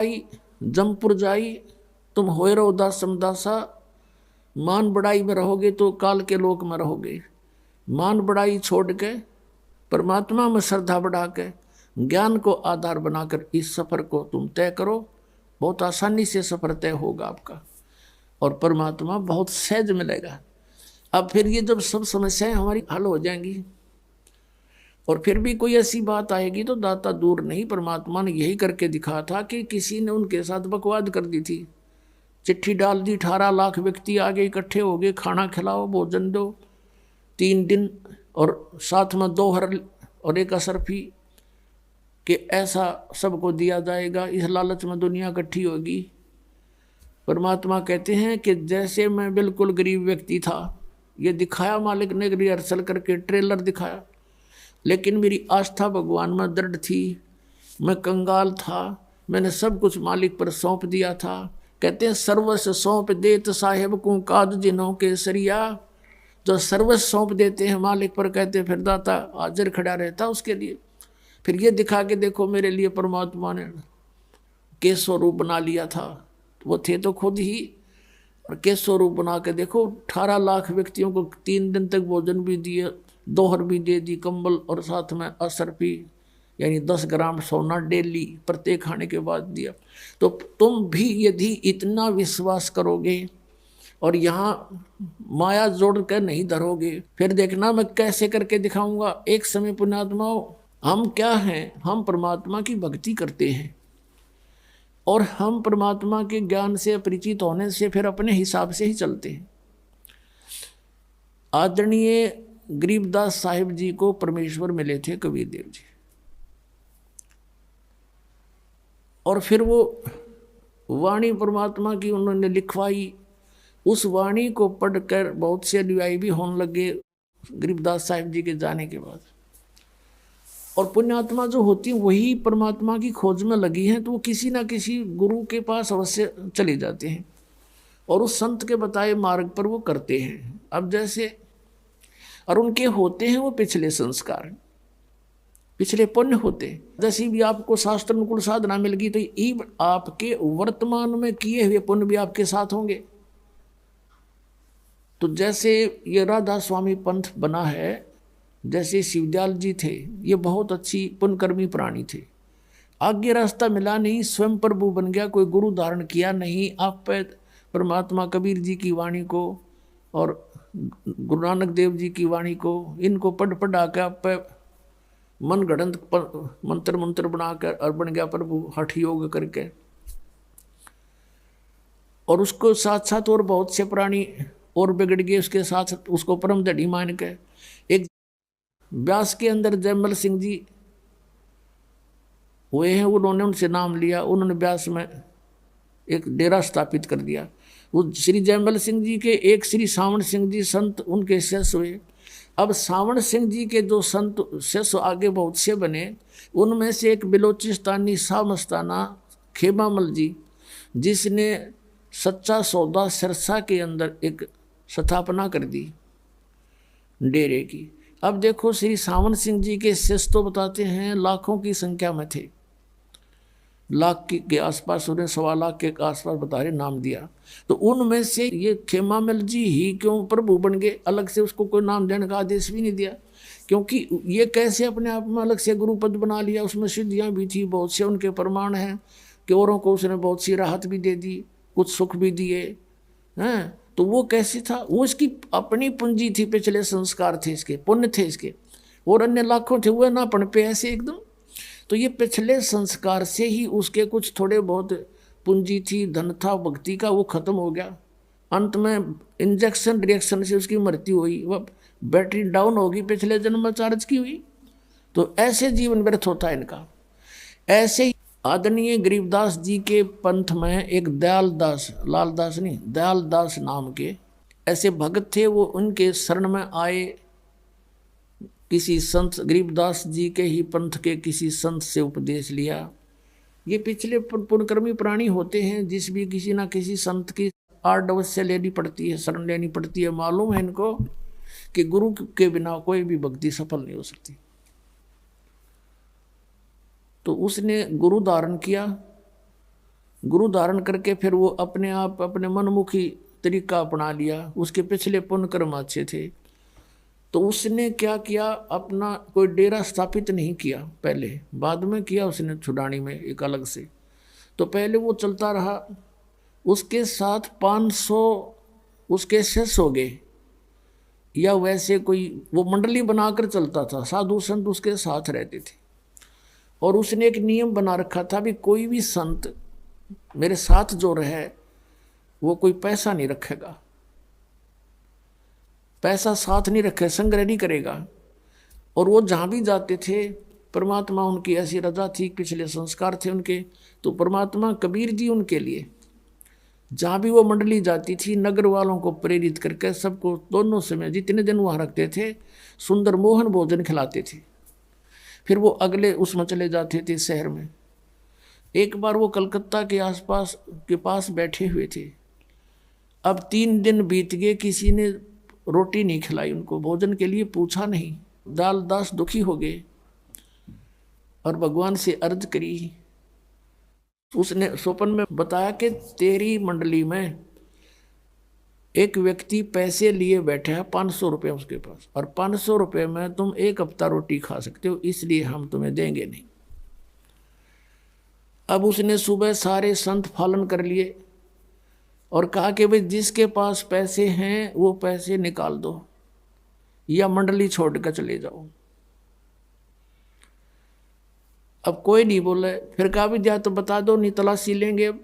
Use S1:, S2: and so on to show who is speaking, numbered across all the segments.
S1: जमपुर जाई, तुम होए रहो दास समदासा। मान बड़ाई में रहोगे तो काल के लोक में रहोगे। मान बड़ाई छोड़ के परमात्मा में श्रद्धा बढ़ा के ज्ञान को आधार बनाकर इस सफर को तुम तय करो। बहुत आसानी से सफर तय होगा आपका और परमात्मा बहुत सहज मिलेगा। अब फिर ये जब सब समस्याएं हमारी हल हो जाएंगी और फिर भी कोई ऐसी बात आएगी तो दाता दूर नहीं। परमात्मा ने यही करके दिखा था कि किसी ने उनके साथ बकवाद कर दी थी, चिट्ठी डाल दी, 18 लाख व्यक्ति आगे इकट्ठे हो गए, खाना खिलाओ, भोजन दो 3 दिन, और साथ में 2 हर और 1 असरफी कि ऐसा सबको दिया जाएगा। इस लालच में दुनिया इकट्ठी होगी। परमात्मा कहते हैं कि जैसे मैं बिल्कुल गरीब व्यक्ति था, ये दिखाया मालिक ने रिहर्सल करके, ट्रेलर दिखाया, लेकिन मेरी आस्था भगवान में दृढ़ थी। मैं कंगाल था, मैंने सब कुछ मालिक पर सौंप दिया था। कहते हैं सर्वस्व सौंप देत साहेब को काज जिन्हों के सरिया। जो सर्वस्व सौंप देते हैं मालिक पर, कहते हैं फिर दाता हाजिर खड़ा रहता उसके लिए। फिर ये दिखा के देखो मेरे लिए परमात्मा ने के स्वरूप बना लिया था। वो थे तो खुद ही, और के स्वरूप बना के देखो 18 लाख व्यक्तियों को 3 दिन तक भोजन भी दिए, 2 हर भी दे दी, कंबल, और साथ में असरफी यानी 10 ग्राम सोना डेली प्रत्येक खाने के बाद दिया। तो तुम भी यदि इतना विश्वास करोगे और यहाँ माया जोड़ कर नहीं धरोगे, फिर देखना मैं कैसे करके दिखाऊंगा। एक समय पुण्यात्माओं, हम क्या हैं? हम परमात्मा की भक्ति करते हैं और हम परमात्मा के ज्ञान से परिचित होने से फिर अपने हिसाब से ही चलते हैं। आदरणीय गरीबदास साहिब जी को परमेश्वर मिले थे कबीर देव जी, और फिर वो वाणी परमात्मा की उन्होंने लिखवाई। उस वाणी को पढ़कर बहुत से अनुयायी भी होने लगे गरीबदास साहिब जी के जाने के बाद। और पुण्यात्मा जो होती है वही परमात्मा की खोज में लगी हैं, तो वो किसी ना किसी गुरु के पास अवश्य चले जाते हैं और उस संत के बताए मार्ग पर वो करते हैं। अब जैसे और उनके होते हैं वो पिछले संस्कार, पिछले पुण्य होते हैं। जैसी भी आपको शास्त्र अनुकूल साधना मिल गई तो ये आपके वर्तमान में किए हुए पुण्य भी आपके साथ होंगे। तो जैसे ये राधा स्वामी पंथ बना है, जैसे शिवदयाल जी थे, ये बहुत अच्छी पुण्यकर्मी प्राणी थे। आगे रास्ता मिला नहीं, स्वयं प्रभु बन गया, कोई गुरु धारण किया नहीं। आप पे परमात्मा कबीर जी की वाणी को और गुरु नानक देव जी की वाणी को, इनको पढ़ा के आप पे मन गढ़ंत मंत्र मंत्र बनाकर और बन गया प्रभु हठ योग करके। और उसको साथ साथ और बहुत से प्राणी और बिगड़ गए उसके साथ, उसको परम दढ़ी मान के। एक व्यास के अंदर जयमल सिंह जी हुए हैं, उन्होंने उनसे नाम लिया, उन्होंने व्यास में एक डेरा स्थापित कर दिया। वो श्री जयमल सिंह जी के एक श्री सावण सिंह जी संत उनके शिष्य हुए। अब सावण सिंह जी के जो संत शिष्य आगे बहुत से बने, उनमें से एक बिलोचिस्तानी शाह मस्ताना खेमामल जी, जिसने सच्चा सौदा सिरसा के अंदर एक स्थापना कर दी डेरे की। अब देखो श्री सावन सिंह जी के शिष्य तो बताते हैं लाखों की संख्या में थे, लाख के आसपास, उन्हें 1.25 लाख के आसपास बता रहे नाम दिया। तो उनमें से ये खेमामल जी ही क्यों प्रभु बन गए? अलग से उसको कोई नाम देने का आदेश भी नहीं दिया, क्योंकि ये कैसे अपने आप में अलग से गुरु पद बना लिया। उसमें सिद्धियाँ भी थी, बहुत से उनके प्रमाण हैं कि औरों को उसने बहुत सी राहत भी दे दी, कुछ सुख भी दिए हैं। तो वो कैसे था? वो इसकी अपनी पूंजी थी, पिछले संस्कार थे इसके, पुण्य थे इसके, और अन्य लाखों थे वो ना पढ़ पे ऐसे एकदम। तो ये पिछले संस्कार से ही उसके कुछ थोड़े बहुत पूंजी थी, धन था भक्ति का, वो खत्म हो गया। अंत में इंजेक्शन रिएक्शन से उसकी मृत्यु हुई, वह बैटरी डाउन होगी, पिछले जन्म में चार्ज की हुई। तो ऐसे जीवन व्यर्थ होता है इनका। ऐसे ही आदरणीय गरीबदास जी के पंथ में एक दयालदास, लालदास नहीं, दयालदास नाम के ऐसे भगत थे। वो उनके शरण में आए, किसी संत, गरीबदास जी के ही पंथ के किसी संत से उपदेश लिया। ये पिछले पुण्यकर्मी प्राणी होते हैं, जिस भी किसी ना किसी संत की आड़ अवश्य लेनी पड़ती है, शरण लेनी पड़ती है। मालूम है इनको कि गुरु के बिना कोई भी भक्ति सफल नहीं हो सकती। तो उसने गुरु धारण किया गुरु धारण करके फिर वो अपने आप अपने मनमुखी तरीका अपना लिया, उसके पिछले पुण्य कर्म अच्छे थे। तो उसने क्या किया, अपना कोई डेरा स्थापित नहीं किया पहले, बाद में किया उसने छुडानी में एक अलग से। तो पहले वो चलता रहा, उसके साथ 500 उसके शिष्य हो गए, या वैसे कोई वो मंडली बनाकर चलता था, साधु संत उसके साथ रहते थे। और उसने एक नियम बना रखा था भी कोई भी संत मेरे साथ जो रहे वो कोई पैसा नहीं रखेगा, पैसा साथ नहीं रखे, संग्रह नहीं करेगा। और वो जहाँ भी जाते थे परमात्मा उनकी ऐसी रजा थी, पिछले संस्कार थे उनके, तो परमात्मा कबीर जी उनके लिए जहाँ भी वो मंडली जाती थी नगर वालों को प्रेरित करके सबको दोनों समय जितने दिन वहाँ रखते थे सुंदर मोहन भोजन खिलाते थे। फिर वो अगले उसमें चले जाते थे शहर में। एक बार वो कलकत्ता के आसपास के पास बैठे हुए थे, अब 3 दिन बीत गए, किसी ने रोटी नहीं खिलाई उनको, भोजन के लिए पूछा नहीं। दास दुखी हो गए और भगवान से अर्ज करी। उसने स्वप्न में बताया कि तेरी मंडली में एक व्यक्ति पैसे लिए बैठा है, 500 रुपये उसके पास, और 500 रुपये में तुम 1 हफ्ता रोटी खा सकते हो, इसलिए हम तुम्हें देंगे नहीं। अब उसने सुबह सारे संत पालन कर लिए और कहा कि भाई जिसके पास पैसे हैं वो पैसे निकाल दो या मंडली छोड़ कर चले जाओ। अब कोई नहीं बोले, फिर कहा भी जा तो बता दो, नहीं तलाशी लेंगे अब।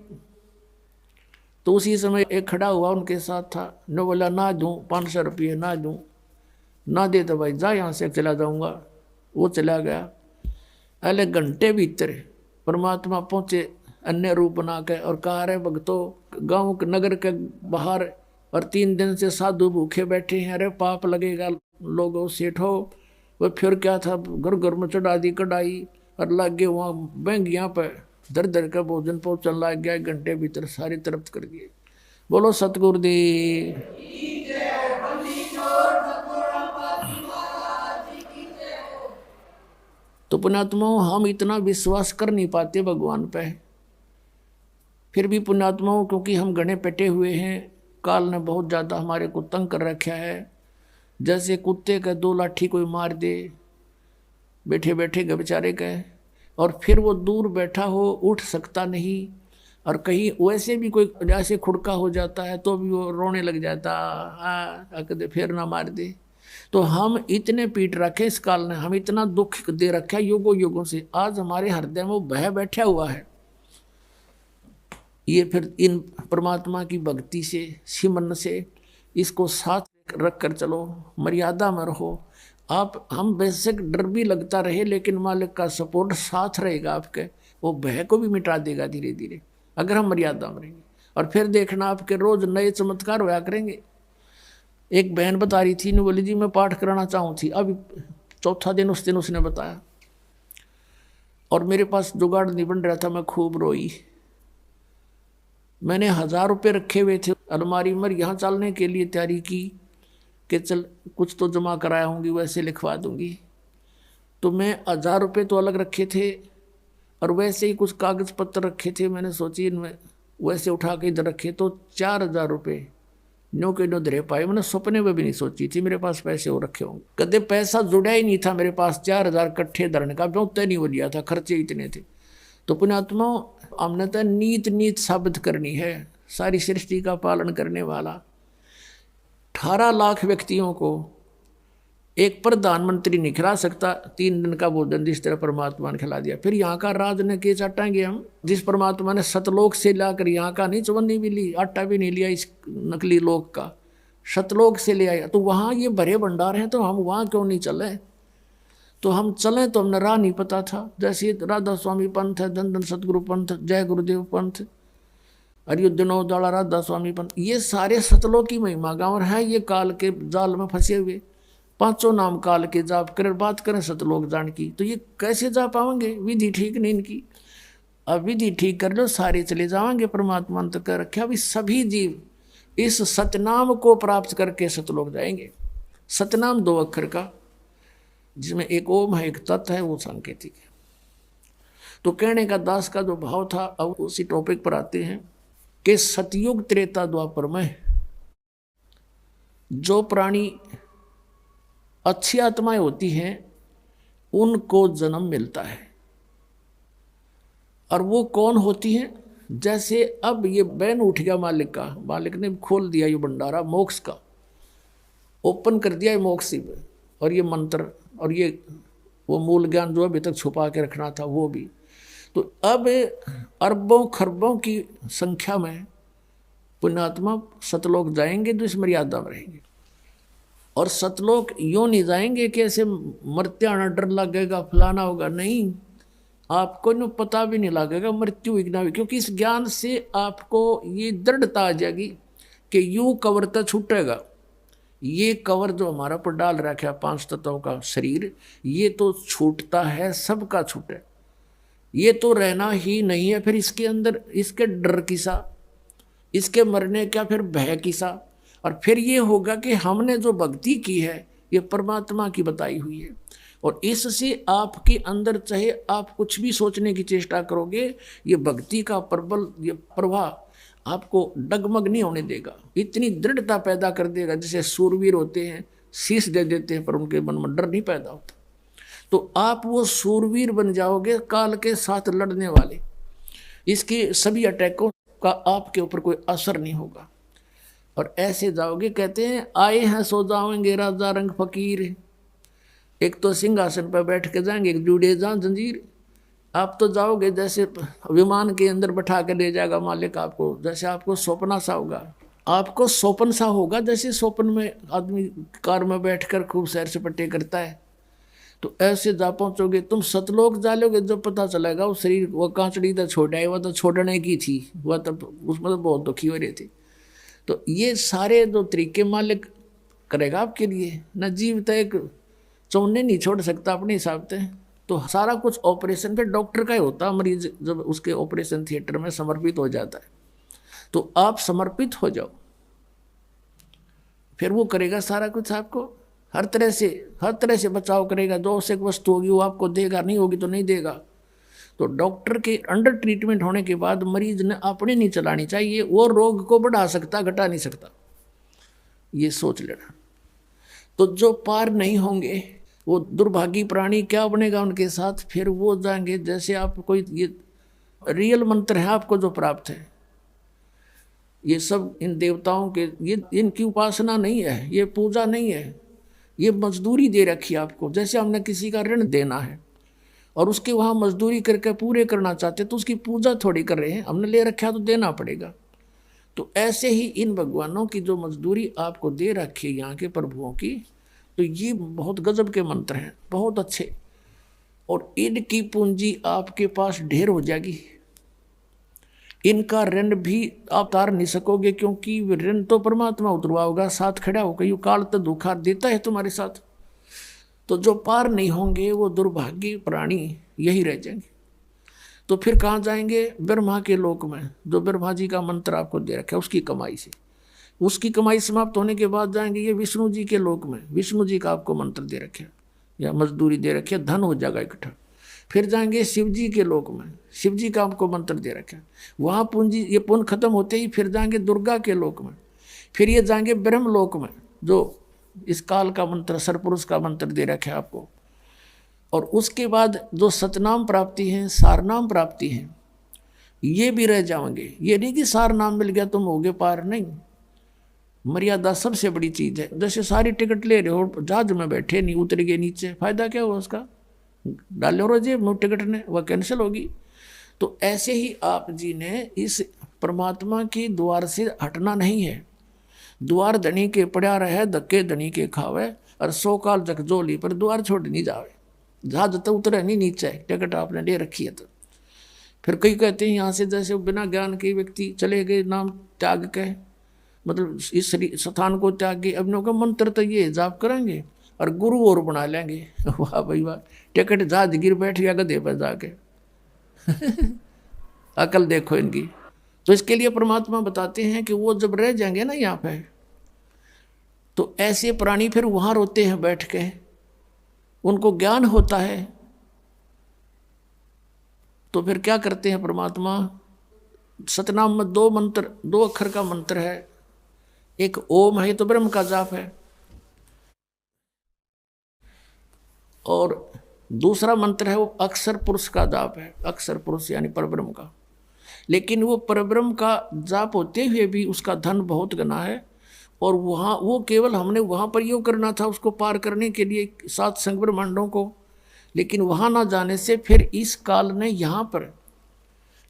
S1: तो उसी समय एक खड़ा हुआ उनके साथ था, न बोला ना दूँ 500 रुपये, ना दूँ, ना दे तो भाई जा यहाँ से चला जाऊँगा। वो चला गया। अगले घंटे भीतर परमात्मा पहुँचे अन्य रूप बना के और कहा रहे भक्तों गाँव नगर के बाहर और 3 दिन से साधु भूखे बैठे हैं, अरे पाप लगेगा लोगों सेठो। वो फिर क्या था, घर घर में चढ़ा दी कढ़ाई और लग गए वहाँ बैंगियाँ पर दर दर का भोजन पहुँचने लग गया। 1 घंटे भीतर सारी तरफ कर दिए। बोलो सतगुरुदेव। तो पुण्यात्माओं हम इतना विश्वास कर नहीं पाते भगवान पे, फिर भी पुण्यात्माओं क्योंकि हम घने पेटे हुए हैं, काल ने बहुत ज़्यादा हमारे को तंग कर रखा है। जैसे कुत्ते का 2 लाठी कोई मार दे बैठे बैठे के बेचारे के, और फिर वो दूर बैठा हो उठ सकता नहीं, और कहीं वैसे भी कोई जैसे खुड़का हो जाता है तो भी वो रोने लग जाता, कदे फिर ना मार दे। तो हम इतने पीट रखे इस काल ने, हम इतना दुख दे रखा युगों युगों से, आज हमारे हृदय में वो बह बैठा हुआ है। ये फिर इन परमात्मा की भक्ति से सिमरन से इसको साथ रख कर चलो, मर्यादा में रहो। आप हम बेशक डर भी लगता रहे लेकिन मालिक का सपोर्ट साथ रहेगा आपके, वो भय को भी मिटा देगा धीरे धीरे अगर हम मर्यादा में रहेंगे। और फिर देखना आपके रोज नए चमत्कार होया करेंगे। एक बहन बता रही थी, बोली जी मैं पाठ कराना चाहूँ थी, अभी 4था दिन उस दिन उसने बताया, और मेरे पास जुगाड़ नहीं बन रहा था, मैं खूब रोई। मैंने 1000 रुपये रखे हुए थे अलमारी में, यहाँ चलने के लिए तैयारी की कि चल कुछ तो जमा कराया होंगी वैसे लिखवा दूंगी। तो मैं 1000 रुपये तो अलग रखे थे और वैसे ही कुछ कागज पत्र रखे थे। मैंने सोची इनमें वैसे उठा के इधर रखे तो 4000 रुपये नो के नो धरे पाए। मैंने सपने में भी नहीं सोची थी मेरे पास पैसे हो रखे होंगे, कदे पैसा जुड़ा ही नहीं था मेरे पास। 4000 इकट्ठे धरने का तय नहीं हो लिया था, खर्चे इतने थे। तो पुण्यात्मा हमने तो नीत साबित करनी है, सारी सृष्टि का पालन करने वाला 18 लाख व्यक्तियों को एक प्रधानमंत्री नहीं खिला सकता 3 दिन का भोजन जिस तरह परमात्मा ने खिला दिया। फिर यहाँ का राज ने के चाटेंगे हम, जिस परमात्मा ने सतलोक से लाकर यहाँ का नहीं, चवन्नी भी ली, आटा भी नहीं लिया इस नकली लोक का, सतलोक से ले आया। तो वहाँ ये भरे भंडार हैं तो हम वहाँ क्यों नहीं चले? तो हम चलें तो हमने राह नहीं पता था। जैसे राधा स्वामी पंथ है, धन धन सतगुरु पंथ, जय गुरुदेव पंथ, अरियुद्धनो दाड़ा राधा स्वामी पंथ, ये सारे सतलोक की महिमा गाँव है। ये काल के जाल में फंसे हुए 5 नाम काल के जाप कर बात करें सतलोक जान की, तो ये कैसे जा पाएंगे? विधि ठीक नहीं इनकी। अब विधि ठीक कर लो सारे चले जाएंगे परमात्मा ने तो कर रखा। अभी सभी जीव इस सतनाम को प्राप्त करके सतलोक जाएंगे। सतनाम 2 अक्षर का, जिसमें एक ओम है एक तत् है, वो सांकेतिक है। तो कहने का दास का जो भाव था, अब उसी टॉपिक पर आते हैं कि सतयुग त्रेता द्वापर में जो प्राणी अच्छी आत्माएं होती हैं उनको जन्म मिलता है। और वो कौन होती हैं? जैसे अब ये बैन उठ गया मालिक का, मालिक ने खोल दिया ये भंडारा मोक्ष का, ओपन कर दिया है मोक्ष पे, और ये मंत्र और ये वो मूल ज्ञान जो अभी तक छुपा के रखना था वो भी। तो अब अरबों खरबों की संख्या में पुण्यात्मा सतलोक जाएंगे जो इस मर्यादा में रहेंगे। और सतलोक यूं नहीं जाएंगे कि ऐसे मरते आना डर लगेगा फलाना होगा, नहीं, आपको न पता भी नहीं लगेगा मृत्यु विघ्ना भी, क्योंकि इस ज्ञान से आपको ये दृढ़ता आ जाएगी कि यूं कवर तो छूटेगा। ये कवर जो हमारा पर डाल रखा है 5 तत्वों का शरीर, ये तो छूटता है, सबका छूटे, ये तो रहना ही नहीं है। फिर इसके अंदर इसके डर किसा, इसके मरने का फिर भय किसा। और फिर ये होगा कि हमने जो भक्ति की है ये परमात्मा की बताई हुई है, और इससे आपके अंदर चाहे आप कुछ भी सोचने की चेष्टा करोगे, ये भक्ति का प्रबल ये प्रवाह आपको डगमग नहीं होने देगा, इतनी दृढ़ता पैदा कर देगा। जैसे सूरवीर होते हैं शीश दे देते हैं पर उनके मन में डर नहीं पैदा होता, तो आप वो सूरवीर बन जाओगे काल के साथ लड़ने वाले। इसके सभी अटैकों का आपके ऊपर कोई असर नहीं होगा, और ऐसे जाओगे। कहते हैं आए हैं सो जाओगे राजा रंग फकीर, एक तो सिंहासन पर बैठ के जाएंगे, एक जुड़े जा जंजीर। आप तो जाओगे जैसे विमान के अंदर बैठा के ले जाएगा मालिक आपको, जैसे आपको सौंपना सा होगा, आपको सौंपन सा होगा। जैसे सौंपन में आदमी कार में बैठकर खूब सैर सपाटे करता है, तो ऐसे जा पहुंचोगे। तुम सतलोक जा लोगे, जब पता चलेगा वो शरीर वो कांचड़ी तो छोड़ा है, वह तो छोड़ने की थी, वह तो उसमें तो बहुत दुखी हो रही थी। तो ये सारे जो तरीके मालिक करेगा आपके लिए। न जीव तो एक चौने नहीं छोड़ सकता अपने हिसाब से, तो सारा कुछ ऑपरेशन पे डॉक्टर का ही होता। मरीज जब उसके ऑपरेशन थिएटर में समर्पित हो जाता है, तो आप समर्पित हो जाओ, फिर वो करेगा सारा कुछ आपको, हर तरह से बचाव करेगा। जो आवश्यक वस्तु होगी वो आपको देगा, नहीं होगी तो नहीं देगा। तो डॉक्टर के अंडर ट्रीटमेंट होने के बाद मरीज ने अपने नहीं चलानी चाहिए, वो रोग को बढ़ा सकता घटा नहीं सकता, ये सोच लेना। तो जो पार नहीं होंगे वो दुर्भागी प्राणी क्या बनेगा उनके साथ? फिर वो जाएंगे जैसे आप कोई ये रियल मंत्र है आपको जो प्राप्त है, ये सब इन देवताओं के, ये इनकी उपासना नहीं है, ये पूजा नहीं है, ये मजदूरी दे रखी है आपको। जैसे हमने किसी का ऋण देना है और उसके वहाँ मजदूरी करके पूरे करना चाहते, तो उसकी पूजा थोड़ी कर रहे हैं, हमने ले रखा तो देना पड़ेगा। तो ऐसे ही इन भगवानों की जो मजदूरी आपको दे रखी है यहाँ के प्रभुओं की, तो ये बहुत गजब के मंत्र हैं, बहुत अच्छे, और इनकी पूंजी आपके पास ढेर हो जाएगी। इनका ऋण भी आप तार नहीं सकोगे, क्योंकि ऋण तो परमात्मा उतरवा होगा, साथ खड़ा होगा, यू काल तो धोखा देता है तुम्हारे साथ। तो जो पार नहीं होंगे वो दुर्भाग्य प्राणी यही रह जाएंगे। तो फिर कहाँ जाएंगे? ब्रह्मा के लोक में, जो ब्रह्मा जी का मंत्र आपको दे रखा है उसकी कमाई से। उसकी कमाई समाप्त होने के बाद जाएंगे ये विष्णु जी के लोक में, विष्णु जी का आपको मंत्र दे रखे या मजदूरी दे रखी है, धन हो जाएगा इकट्ठा। फिर जाएंगे शिव जी के लोक में, शिव जी का आपको मंत्र दे रखा है, वहाँ पूंजी ये पुण्य खत्म होते ही फिर जाएंगे दुर्गा के लोक में। फिर ये जाएंगे ब्रह्म लोक में, जो इस काल का मंत्र सरपुरुष का मंत्र दे रखे है आपको। और उसके बाद जो सतनाम प्राप्ति है, सारनाम प्राप्ति है, ये भी रह जाओगे। ये नहीं कि सार नाम मिल गया तुम होगे पार, नहीं। मर्यादा सबसे बड़ी चीज है। जैसे सारी टिकट ले रहे हो, जहाज में बैठे नहीं उतर गए नीचे, फायदा क्या हुआ उसका? डालो रो जेब में टिकट ने, वह कैंसिल होगी। तो ऐसे ही आप जी ने इस परमात्मा के द्वार से हटना नहीं है। द्वार धनी के पड़ा रहे, धक्के धनी के खावे, और 100 काल जगजोली पर द्वार छोड़ नहीं जावे। जहाज तो उतरे नहीं नीचे, टिकट आपने ले रखी है। तो फिर कई कहते हैं यहाँ से जैसे बिना ज्ञान के व्यक्ति चले गए, नाम त्याग के, मतलब इस स्थान को त्याग के, अब का मंत्र तो ये जाप करेंगे और गुरु और बना लेंगे। वाह भाई वाह, टिकट जहाज गिर बैठ गया गधे पर जाके। अकल देखो इनकी। तो इसके लिए परमात्मा बताते हैं कि वो जब रह जाएंगे ना यहाँ पे, तो ऐसे प्राणी फिर वहाँ रोते हैं बैठ के, उनको ज्ञान होता है। तो फिर क्या करते हैं परमात्मा, सतनाम में दो मंत्र, दो अक्षर का मंत्र है, एक ओम है तो ब्रह्म का जाप है, और दूसरा मंत्र है वो अक्षर पुरुष का जाप है, अक्षर पुरुष यानी परब्रह्म का। लेकिन वो परब्रह्म का जाप होते हुए भी उसका धन बहुत गना है, और वहाँ वो केवल हमने वहाँ पर योग करना था उसको पार करने के लिए 7 संग ब्रह्मांडों को, लेकिन वहाँ ना जाने से फिर इस काल ने यहाँ पर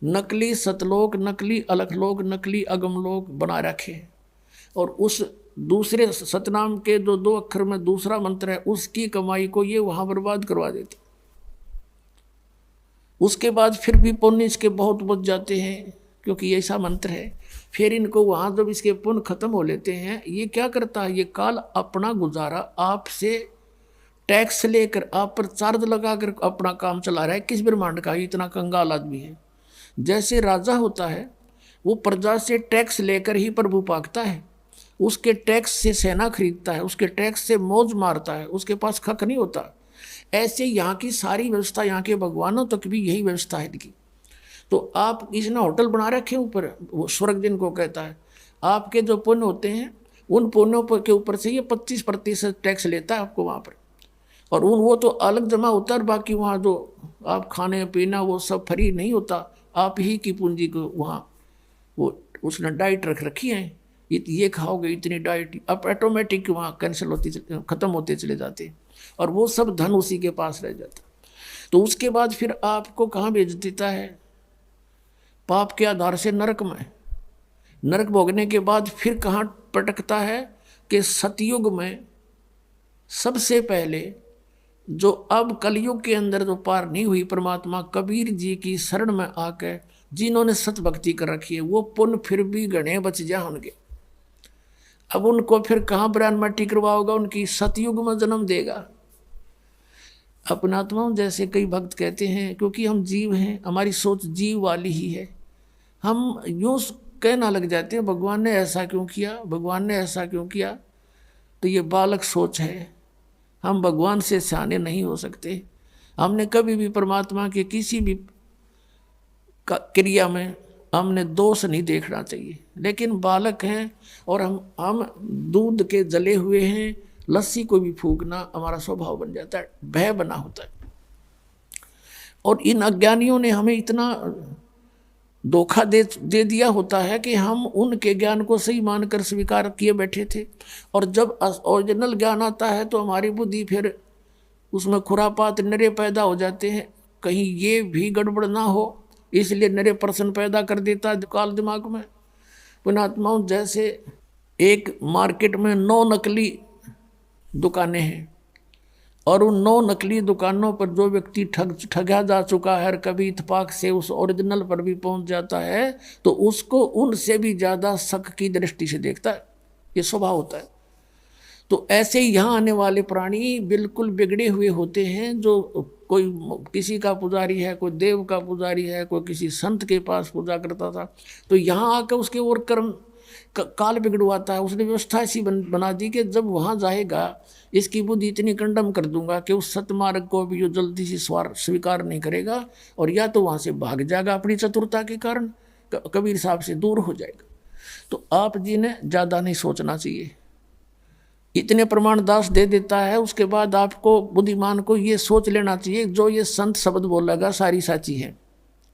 S1: नकली सतलोक, नकली अलखलोक, नकली अगमलोक बना रखे, और उस दूसरे सतनाम के जो 2 अक्षर में दूसरा मंत्र है उसकी कमाई को ये वहाँ बर्बाद करवा देते। उसके बाद फिर भी पुण्य इसके बहुत बच जाते हैं, क्योंकि ऐसा मंत्र है। फिर इनको वहाँ जब इसके पुण्य खत्म हो लेते हैं, ये क्या करता है, ये काल अपना गुजारा आपसे टैक्स लेकर आप पर चार्ज लगाकर अपना काम चला रहा है। किस ब्रह्मांड का इतना कंगाल आदमी है। जैसे राजा होता है वो प्रजा से टैक्स लेकर ही प्रभु पाकता है, उसके टैक्स से सेना खरीदता है, उसके टैक्स से मौज मारता है, उसके पास खक नहीं होता। ऐसे यहाँ की सारी व्यवस्था, यहाँ के भगवानों तक भी यही व्यवस्था है इनकी। तो आप इसने होटल बना रखे ऊपर, वो स्वर्ग जिनको कहता है, आपके जो पुण्य होते हैं उन पुण्यों के ऊपर से ये 25% टैक्स लेता है आपको वहाँ पर, और वो तो अलग जमा होता है, बाकी वहाँ जो आप खाने पीना वो सब फ्री नहीं होता, आप ही की पूंजी को वहाँ वो उसने डाइट रख रखी है, ये खाओगे इतनी डाइट, अब ऑटोमेटिक वहाँ कैंसिल होती खत्म होते चले जाते, और वो सब धन उसी के पास रह जाता। तो उसके बाद फिर आपको कहाँ भेज देता है, पाप के आधार से नरक में। नरक भोगने के बाद फिर कहाँ पटकता है कि सतयुग में सबसे पहले जो अब कलयुग के अंदर जो पार नहीं हुई परमात्मा कबीर जी की शरण में आकर जिन्होंने सत भक्ति कर रखी है, वो पुण्य फिर भी गणे बच जा होंगे। अब उनको फिर कहाँ ब्राह्मण माटी करवाओगा, उनकी सतयुग में जन्म देगा। अपनात्माओं जैसे कई भक्त कहते हैं, क्योंकि हम जीव हैं, हमारी सोच जीव वाली ही है, हम यूँ कहना लग जाते हैं भगवान ने ऐसा क्यों किया, भगवान ने ऐसा क्यों किया। तो ये बालक सोच है, हम भगवान से सियाने नहीं हो सकते। हमने कभी भी परमात्मा के किसी भी क्रिया में हमने दोष नहीं देखना चाहिए, लेकिन बालक हैं और हम दूध के जले हुए हैं, लस्सी को भी फूकना हमारा स्वभाव बन जाता है, भय बना होता है। और इन अज्ञानियों ने हमें इतना धोखा दे दिया होता है कि हम उनके ज्ञान को सही मानकर स्वीकार किए बैठे थे, और जब ओरिजिनल ज्ञान आता है तो हमारी बुद्धि फिर उसमें खुरापात नरे पैदा हो जाते हैं, कहीं ये भी गड़बड़ ना हो, इसलिए नरे प्रश्न पैदा कर देता है काल दिमाग में। पुण्यात्माओं जैसे एक मार्केट में 9 नकली दुकानें हैं, और उन 9 नकली दुकानों पर जो व्यक्ति ठगा जा चुका है और कभी इत्तेफाक से उस ओरिजिनल पर भी पहुंच जाता है, तो उसको उनसे भी ज़्यादा शक की दृष्टि से देखता है, ये स्वभाव होता है। तो ऐसे ही यहाँ आने वाले प्राणी बिल्कुल बिगड़े हुए होते हैं, जो कोई किसी का पुजारी है, कोई देव का पुजारी है, कोई किसी संत के पास पूजा करता था, तो यहाँ आकर उसके और कर्म काल बिगड़वाता है। उसने व्यवस्था ऐसी बना दी कि जब वहाँ जाएगा इसकी बुद्धि इतनी कंडम कर दूंगा कि उस सतमार्ग को भी जो जल्दी से स्वीकार नहीं करेगा, और या तो वहाँ से भाग जाएगा अपनी चतुरता के कारण, कबीर साहब से दूर हो जाएगा। तो आप जी ने ज़्यादा नहीं सोचना चाहिए, इतने प्रमाण दास दे देता है, उसके बाद आपको बुद्धिमान को ये सोच लेना चाहिए जो ये संत शब्द बोलेगा सारी साची है,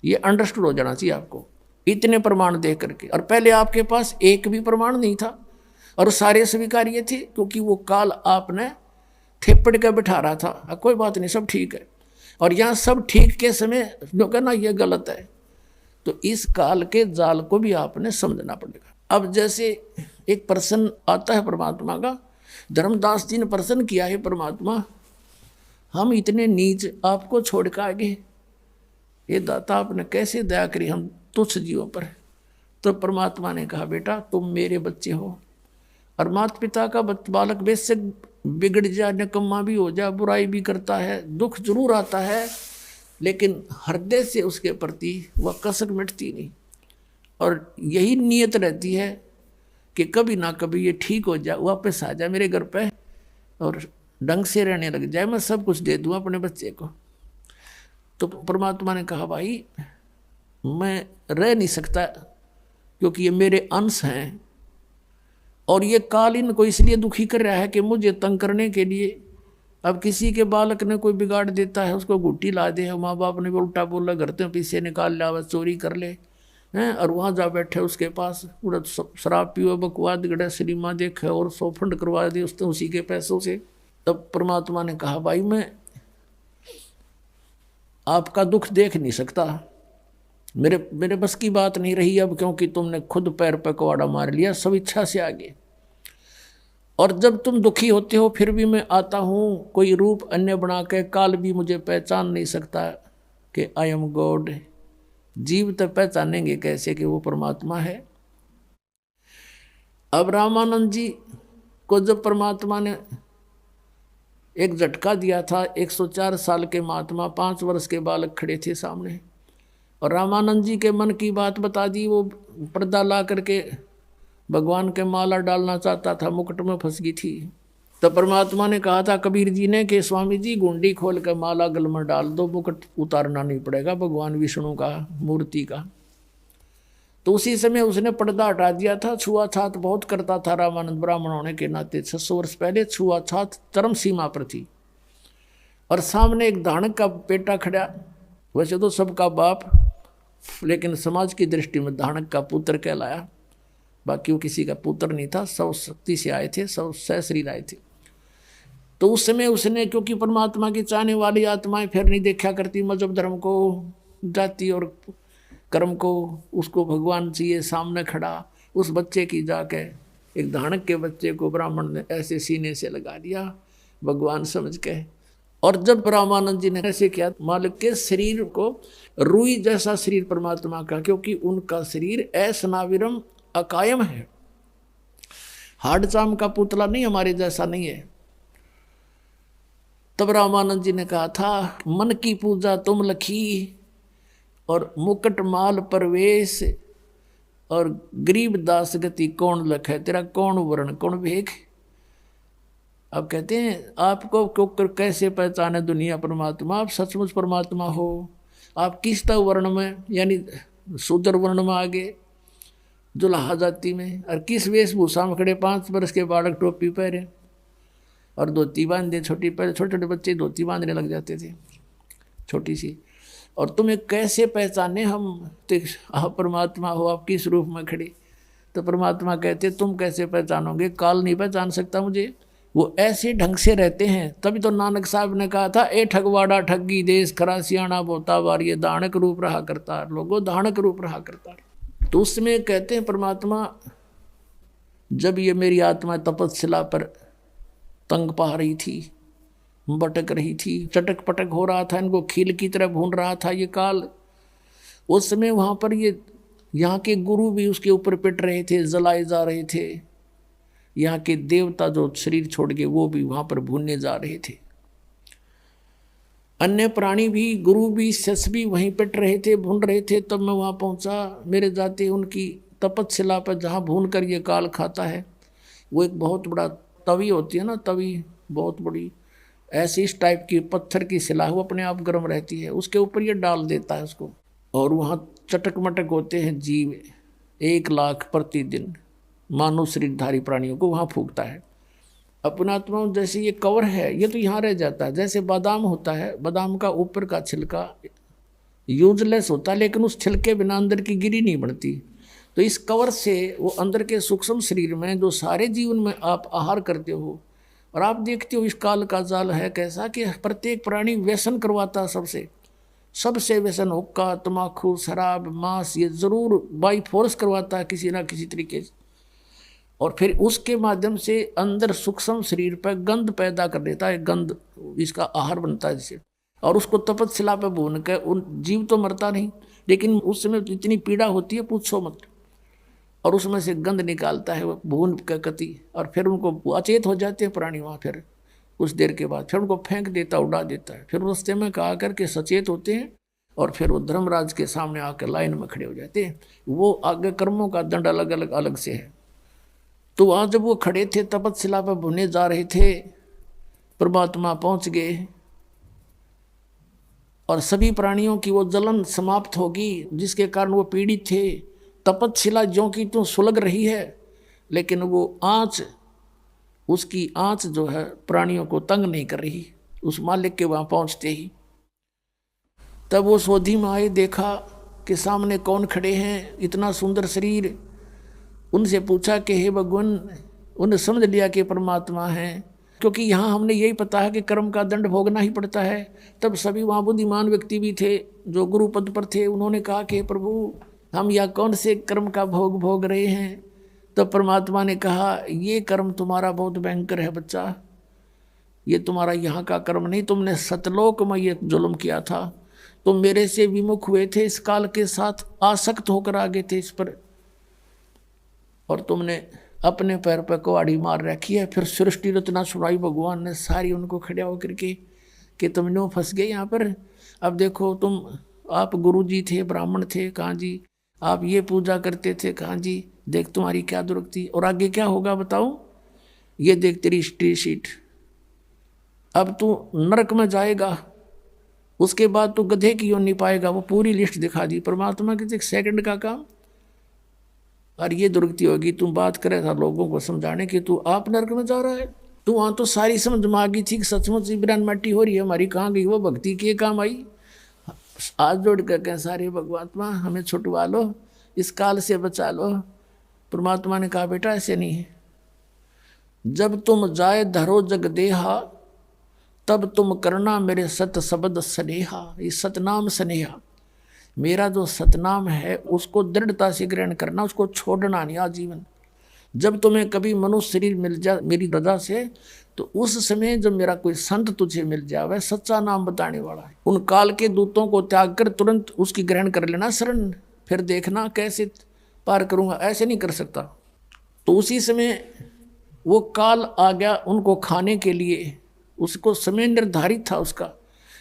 S1: ये अंडरस्टूड हो जाना चाहिए आपको, इतने प्रमाण दे करके। और पहले आपके पास एक भी प्रमाण नहीं था और सारे स्वीकार्य थे, क्योंकि वो काल आपने थेपड़ के बिठा रहा था, कोई बात नहीं सब ठीक है, और यहाँ सब ठीक के समय जो कहना ये गलत है। तो इस काल के जाल को भी आपने समझना पड़ेगा। अब जैसे एक प्रश्न आता है परमात्मा का, धर्मदास जी ने प्रश्न किया है, परमात्मा हम इतने नीच आपको छोड़ कर आगे, ये दाता आपने कैसे दया करी हम तुच्छ जीवों पर। तो परमात्मा ने कहा बेटा तुम मेरे बच्चे हो, और माता पिता का बालक बेशक बिगड़ जा, निकम्मा भी हो जा, बुराई भी करता है, दुख जरूर आता है, लेकिन हृदय से उसके प्रति वह कसक मिटती नहीं, और यही नीयत रहती है कि कभी ना कभी ये ठीक हो जाए, वापस आ जाए मेरे घर पे और ढंग से रहने लग जाए, मैं सब कुछ दे दूँ अपने बच्चे को। तो परमात्मा ने कहा भाई मैं रह नहीं सकता, क्योंकि ये मेरे अंश हैं और ये काल इनको इसलिए दुखी कर रहा है कि मुझे तंग करने के लिए। अब किसी के बालक ने कोई बिगाड़ देता है, उसको गुट्टी ला दे, माँ बाप ने भी उल्टा बोला, घर से पीछे निकाल लिया, बस चोरी कर ले हैं, और वहाँ जा बैठे उसके पास, उड़ा शराब पियो, बकवाद गड़े, सिनेमा देखे और सोफंड करवा दे उसने उसी के पैसों से। तब परमात्मा ने कहा भाई मैं आपका दुख देख नहीं सकता, मेरे बस की बात नहीं रही अब, क्योंकि तुमने खुद पैर पे कुआड़ा मार लिया सब इच्छा से आगे। और जब तुम दुखी होते हो फिर भी मैं आता हूँ कोई रूप अन्य बना के, काल भी मुझे पहचान नहीं सकता कि आई एम गॉड। जीव तो पहचानेंगे कैसे कि वो परमात्मा है। अब रामानंद जी को जब परमात्मा ने एक झटका दिया था, 104 साल के महात्मा, 5 वर्ष के बालक खड़े थे सामने, और रामानंद जी के मन की बात बता दी। वो पर्दा ला करके भगवान के माला डालना चाहता था, मुकुट में फंस गई थी। तो परमात्मा ने कहा था कबीर जी ने कि स्वामी जी गुंडी खोल कर माला गल में डाल दो, मुकुट उतारना नहीं पड़ेगा भगवान विष्णु का मूर्ति का। तो उसी समय उसने पर्दा हटा दिया था। छुआछात बहुत करता था रामानंद, ब्राह्मण होने के नाते 600 वर्ष पहले छुआछात चरम सीमा पर थी। और सामने एक धानक का बेटा खड़ा, वैसे तो सबका बाप, लेकिन समाज की दृष्टि में धानक का पुत्र कहलाया, बाकी वो किसी का पुत्र नहीं था, सब शक्ति से आए थे, सब सहशरीर आए थे। तो उस समय उसने, क्योंकि परमात्मा की चाहने वाली आत्माएं फिर नहीं देखा करती मजहब धर्म को, जाति और कर्म को, उसको भगवान चाहिए। सामने खड़ा उस बच्चे की जाके, एक धानक के बच्चे को ब्राह्मण ने ऐसे सीने से लगा दिया भगवान समझ के। और जब रामानंद जी ने ऐसे किया, मालिक के शरीर को रुई जैसा शरीर परमात्मा का, क्योंकि उनका शरीर ऐसनाविरम अकायम है, हाड चाम का पुतला नहीं, हमारे जैसा नहीं है। तब रामानंद जी ने कहा था मन की पूजा तुम लखी, और मुकट माल परवेश, और गरीब दास गति कौन लखे, तेरा कौन वर्ण कौन भेख। अब कहते हैं आपको क्यों कैसे पहचाने दुनिया परमात्मा, आप सचमुच परमात्मा हो। आप किस तरह वर्ण में, यानी शूद्र वर्ण में आगे जुलाहा जाति में, और किस वेशभूषा में खड़े, 5 वर्ष के बालक टोपी पहरे और धोती बांधे, छोटी पहले छोटे छोटे बच्चे धोती बांधने लग जाते थे छोटी सी। और तुम्हें कैसे पहचाने हम, तो आप परमात्मा हो, आप किस रूप में खड़े। तो परमात्मा कहते तुम कैसे पहचानोगे, काल नहीं पहचान सकता मुझे, वो ऐसे ढंग से रहते हैं। तभी तो नानक साहब ने कहा था ए ठगवाड़ा ठगी देश खरा सियाणा बोता बार, ये दानक रूप रहा करता, लोगों दानक रूप रहा करता। तो उसमें कहते हैं परमात्मा, जब ये मेरी आत्मा तपस्या पर तंग पा रही थी, भटक रही थी, चटक पटक हो रहा था, इनको खील की तरह भून रहा था ये काल, उस समय वहाँ पर ये यहाँ के गुरु भी उसके ऊपर पिट रहे थे, जलाए जा रहे थे। यहाँ के देवता जो शरीर छोड़ के वो भी वहाँ पर भूनने जा रहे थे। अन्य प्राणी भी, गुरु भी, शिष्य भी वहीं पिट रहे थे, भून रहे थे। तब मैं वहाँ पहुँचा। मेरे जाते उनकी तपस्या पर जहाँ भून कर ये काल खाता है, वो एक बहुत बड़ा तवी होती है ना, तवी बहुत बड़ी ऐसी इस टाइप की पत्थर की शिला, वो अपने आप गर्म रहती है, उसके ऊपर ये डाल देता है उसको। और वहाँ चटक मटक होते हैं जीव, 1 लाख प्रतिदिन मानव शरीरधारी प्राणियों को वहाँ फूकता है। अपना आत्मा जैसे ये कवर है, ये तो यहाँ रह जाता है। जैसे बादाम होता है, बादाम का ऊपर का छिलका यूजलेस होता है, लेकिन उस छिलके बिना अंदर की गिरी नहीं बनती। तो इस कवर से वो अंदर के सूक्ष्म शरीर में जो सारे जीवन में आप आहार करते हो, और आप देखते हो इस काल का जाल है कैसा कि प्रत्येक प्राणी व्यसन करवाता सबसे व्यसन, हुक्का, तम्बाकू, शराब, मांस, ये जरूर बाई फोर्स करवाता है किसी ना किसी तरीके से। और फिर उसके माध्यम से अंदर सूक्ष्म शरीर पर गंध पैदा कर देता है, गंध इसका आहार बनता है जिसे, और उसको तपस्या पे भून कर उन जीव तो मरता नहीं, लेकिन उस समय इतनी पीड़ा होती है पूछो मत। और उसमें से गंध निकालता है वो भून का कति, और फिर उनको अचेत हो जाते हैं प्राणी वहाँ। फिर कुछ देर के बाद फिर उनको फेंक देता, उड़ा देता है। फिर रास्ते में कहा करके सचेत होते हैं, और फिर वो धर्मराज के सामने आकर लाइन में खड़े हो जाते हैं। वो आगे कर्मों का दंड अलग अलग से है। तो वहाँ जब वो खड़े थे तपस्या पर भुने जा रहे थे, परमात्मा पहुँच गए और सभी प्राणियों की वो जलन समाप्त होगी जिसके कारण वो पीड़ित थे। तपतशिला ज्यों की त्यों सुलग रही है, लेकिन वो आँच, उसकी आँच जो है प्राणियों को तंग नहीं कर रही उस मालिक के वहाँ पहुँचते ही। तब वो सोधी में आए, देखा कि सामने कौन खड़े हैं, इतना सुंदर शरीर। उनसे पूछा कि हे भगवान, उन्हें समझ लिया कि परमात्मा हैं, क्योंकि यहाँ हमने यही पता है कि कर्म का दंड भोगना ही पड़ता है। तब सभी वहाँ बुद्धिमान व्यक्ति भी थे जो गुरु पद पर थे, उन्होंने कहा कि प्रभु हम यह कौन से कर्म का भोग भोग रहे हैं। तब परमात्मा ने कहा, ये कर्म तुम्हारा बहुत भयंकर है बच्चा, ये तुम्हारा यहाँ का कर्म नहीं, तुमने सतलोक में ये जुल्म किया था, तुम मेरे से विमुख हुए थे, इस काल के साथ आसक्त होकर आगे थे इस पर, और तुमने अपने पैर पर कुहाड़ी मार रखी है। फिर सृष्टि रचना सुनाई भगवान ने सारी उनको खड़े होकर के कि तुम नो फंस गए यहाँ पर। अब देखो तुम, आप गुरु जी थे, ब्राह्मण थे, कहाँ जी, आप ये पूजा करते थे, कहाँ जी, देख तुम्हारी क्या दुर्गति, और आगे क्या होगा बताऊं, ये देख तेरी हिस्ट्री शीट, अब तू नरक में जाएगा, उसके बाद तू गधे की योनि पाएगा। वो पूरी लिस्ट दिखा दी परमात्मा के, एक सेकंड का काम। और ये दुर्गति होगी, तुम बात करे था लोगों को समझाने की, तू आप नरक में जा रहा है। तू वहाँ तो सारी समझ में आ गई थी कि सचमुच बिरान मट्टी हो रही है हमारी, कहाँ गई वो भक्ति, के काम आई। आज जोड़ कर कह सारे भगवात्मा हमें छुटवा लो, इस काल से बचा लो। परमात्मा ने कहा बेटा ऐसे नहीं है, जब तुम जाए धरो जग देहा, तब तुम करना मेरे सत शब्द स्नेहा। ये सतनाम स्नेहा, मेरा जो सतनाम है उसको दृढ़ता से ग्रहण करना, उसको छोड़ना नहीं आजीवन। जब तुम्हें कभी मनुष्य शरीर मिल जाए मेरी रजा से, तो उस समय जब मेरा कोई संत तुझे मिल जाए सच्चा नाम बताने वाला है, उन काल के दूतों को त्याग कर तुरंत उसकी ग्रहण कर लेना शरण, फिर देखना कैसे पार करूंगा, ऐसे नहीं कर सकता। तो उसी समय वो काल आ गया उनको खाने के लिए, उसको समय निर्धारित था उसका,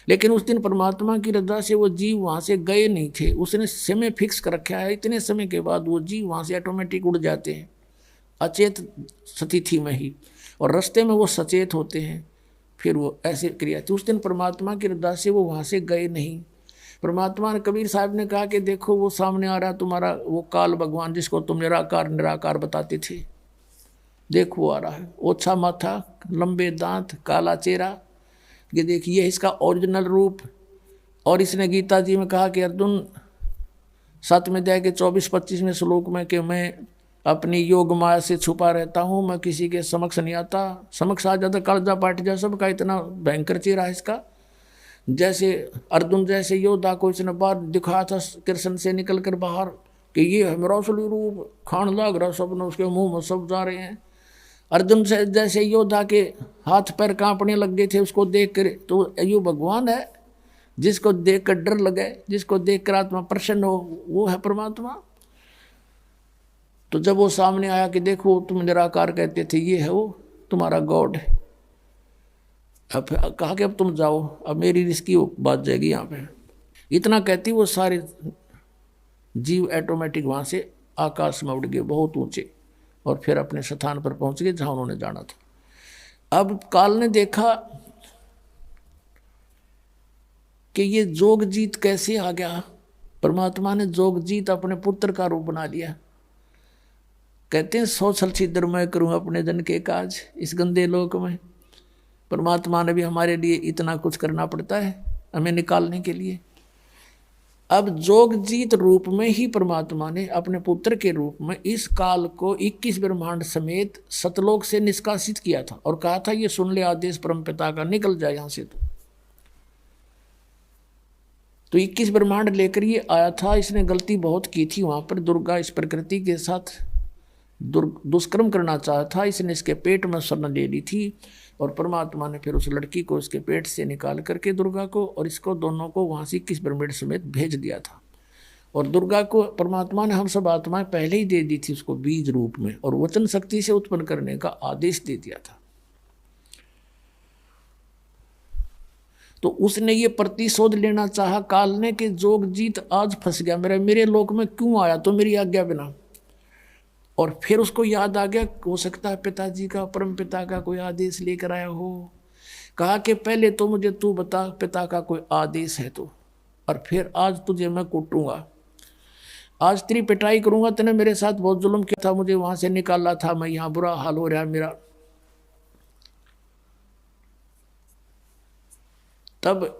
S1: लेकिन उस दिन परमात्मा की रजा से वो जीव वहाँ से गए नहीं थे, उसने समय फिक्स कर रखा है। इतने समय के बाद वो जीव वहाँ से ऑटोमेटिक उड़ जाते हैं अचेत स्थिति में ही, और रास्ते में वो सचेत होते हैं, फिर वो ऐसे क्रिया थी। उस दिन परमात्मा की रजा से वो वहाँ से गए नहीं। परमात्मा ने, कबीर साहब ने कहा कि देखो वो सामने आ रहा तुम्हारा वो काल भगवान, जिसको तुम निराकार निराकार बताते थे, देखो आ रहा है, ओछा माथा, लंबे दांत, काला चेहरा, ये देखिए इसका ओरिजिनल रूप। और इसने गीता जी में कहा कि अर्जुन 7वें अध्याय के 24-25वें श्लोक में कि मैं अपनी योग माया से छुपा रहता हूँ, मैं किसी के समक्ष नहीं आता, समक्ष आ जाता कालजा पाट जा सबका, इतना भयंकर चेहरा है इसका। जैसे अर्जुन जैसे योद्धा को इसने बाहर दिखाया था कृष्ण से निकल कर बाहर कि ये है मेरा असली रूप, खान लाग रहा सब ने उसके मुँह में सब जा रहे हैं। अर्जुन से जैसे योद्धा के हाथ पैर कांपने लग गए थे उसको देख कर, तो यो भगवान है जिसको देख कर डर लगे, जिसको देख कर आत्मा प्रसन्न हो, वो है परमात्मा। तो जब वो सामने आया कि देखो तुम निराकार कहते थे, ये है वो तुम्हारा गॉड। अब कहा कि अब तुम जाओ, अब मेरी रिस्की बात जाएगी यहाँ पे। इतना कहती वो सारे जीव ऑटोमेटिक वहाँ से आकाश में उड़ गए बहुत ऊंचे, और फिर अपने स्थान पर पहुंच गए जहां उन्होंने जाना था। अब काल ने देखा कि ये जोग जीत कैसे आ गया। परमात्मा ने जोग जीत अपने पुत्र का रूप बना लिया। कहते हैं 100 छल छिद्र मैं करूँ अपने जन के काज, इस गंदे लोक में परमात्मा ने भी हमारे लिए इतना कुछ करना पड़ता है हमें निकालने के लिए। अब जोगजीत रूप में ही परमात्मा ने अपने पुत्र के रूप में इस काल को 21 ब्रह्मांड समेत सतलोक से निष्कासित किया था, और कहा था ये सुन ले आदेश परमपिता का, निकल जाए यहां से। तो 21 ब्रह्मांड लेकर ये आया था। इसने गलती बहुत की थी वहां पर, दुर्गा इस प्रकृति के साथ दुष्कर्म करना चाहा था, इसने इसके पेट में शरण ले ली थी, और परमात्मा ने फिर उस लड़की को उसके पेट से निकाल करके दुर्गा को और इसको दोनों को वहाँ से 21 ब्रह्मांड समेत भेज दिया था। और दुर्गा को परमात्मा ने हम सब आत्माएं पहले ही दे दी थी उसको बीज रूप में, और वचन शक्ति से उत्पन्न करने का आदेश दे दिया था। तो उसने ये प्रतिशोध लेना चाहा काल ने कि जोगजीत आज फंस गया, मेरे लोक में क्यों आया, तो मेरी आज्ञा बिना। और फिर उसको याद आ गया, हो सकता है पिताजी का, परम पिता का कोई आदेश लेकर आया हो। कहा कि पहले तो मुझे तू बता, पिता का कोई आदेश है तो। और फिर आज तुझे मैं कूटूंगा, आज तेरी पिटाई करूंगा, तूने मेरे साथ बहुत जुल्म किया था, मुझे वहां से निकाला था, मैं यहाँ बुरा हाल हो रहा है मेरा। तब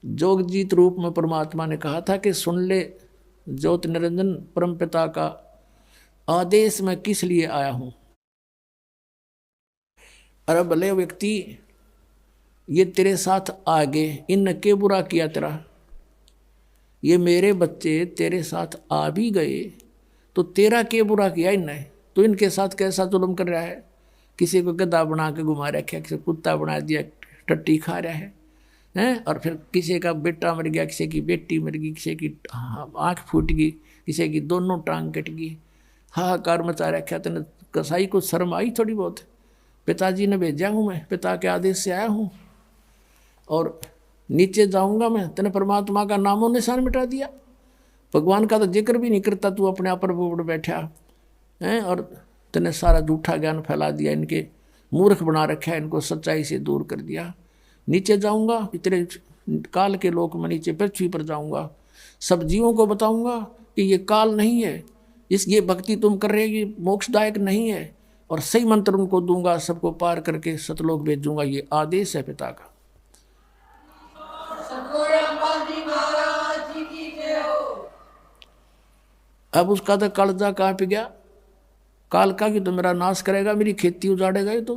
S1: जोगजीत रूप में परमात्मा ने कहा था कि सुन ले ज्योत निरंजन परमपिता का आदेश मैं किस लिए आया हूं। अरे भले व्यक्ति ये तेरे साथ आगे इन के बुरा किया तेरा, ये मेरे बच्चे तेरे साथ आ भी गए तो तेरा के बुरा किया इनने, तो इनके साथ कैसा जुल्म कर रहा है, किसी को गधा बना के घुमा रखा, किसी को कुत्ता बना दिया, टट्टी खा रहा है हैं, और फिर किसी का बेटा मर गया, किसी की बेटी मर गई, किसी की आँख फूट गई, किसी की दोनों टांग कट गई, हाहाकार मचा रखा। तेने कसाई को शर्म आई थोड़ी बहुत? पिताजी ने भेजा हूँ मैं, पिता के आदेश से आया हूँ और नीचे जाऊंगा मैं, तेने परमात्मा का नामो निशान मिटा दिया, भगवान का तो जिक्र भी नहीं करता तू, अपने आप पर बैठा हैं, और तेने सारा झूठा ज्ञान फैला दिया, इनके मूर्ख बना रखा है, इनको सच्चाई से दूर कर दिया। नीचे जाऊंगा, इतने काल के लोक में नीचे पृथ्वी पर जाऊंगा, सब जीवों को बताऊंगा कि ये काल नहीं है, ये भक्ति तुम कर रहे ये मोक्षदायक नहीं है, और सही मंत्र उनको दूंगा, सबको पार करके सतलोक भेजूंगा, ये आदेश है पिता का। अब उसका तो कालजा कहाँ पे गया, काल का कि तो मेरा नाश करेगा, मेरी खेती उजाड़ेगा ये तो,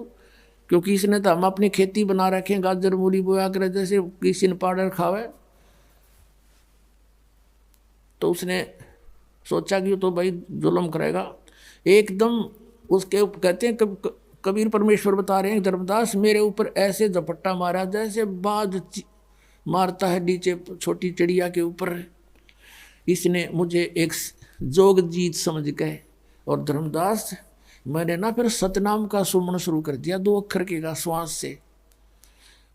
S1: क्योंकि इसने तो हम अपनी खेती बना रखे, गाजर मूली बोया करे जैसे किसी ने पाउडर खावे, तो उसने सोचा कि तो भाई जुल्म करेगा एकदम। उसके कहते हैं कबीर परमेश्वर बता रहे हैं, धर्मदास मेरे ऊपर ऐसे झपट्टा मारा जैसे बाज मारता है नीचे छोटी चिड़िया के ऊपर। इसने मुझे एक जोग जीत समझ गए, और धर्मदास मैंने ना फिर सतनाम का सुमन शुरू कर दिया, 2 अक्षर के का श्वास से।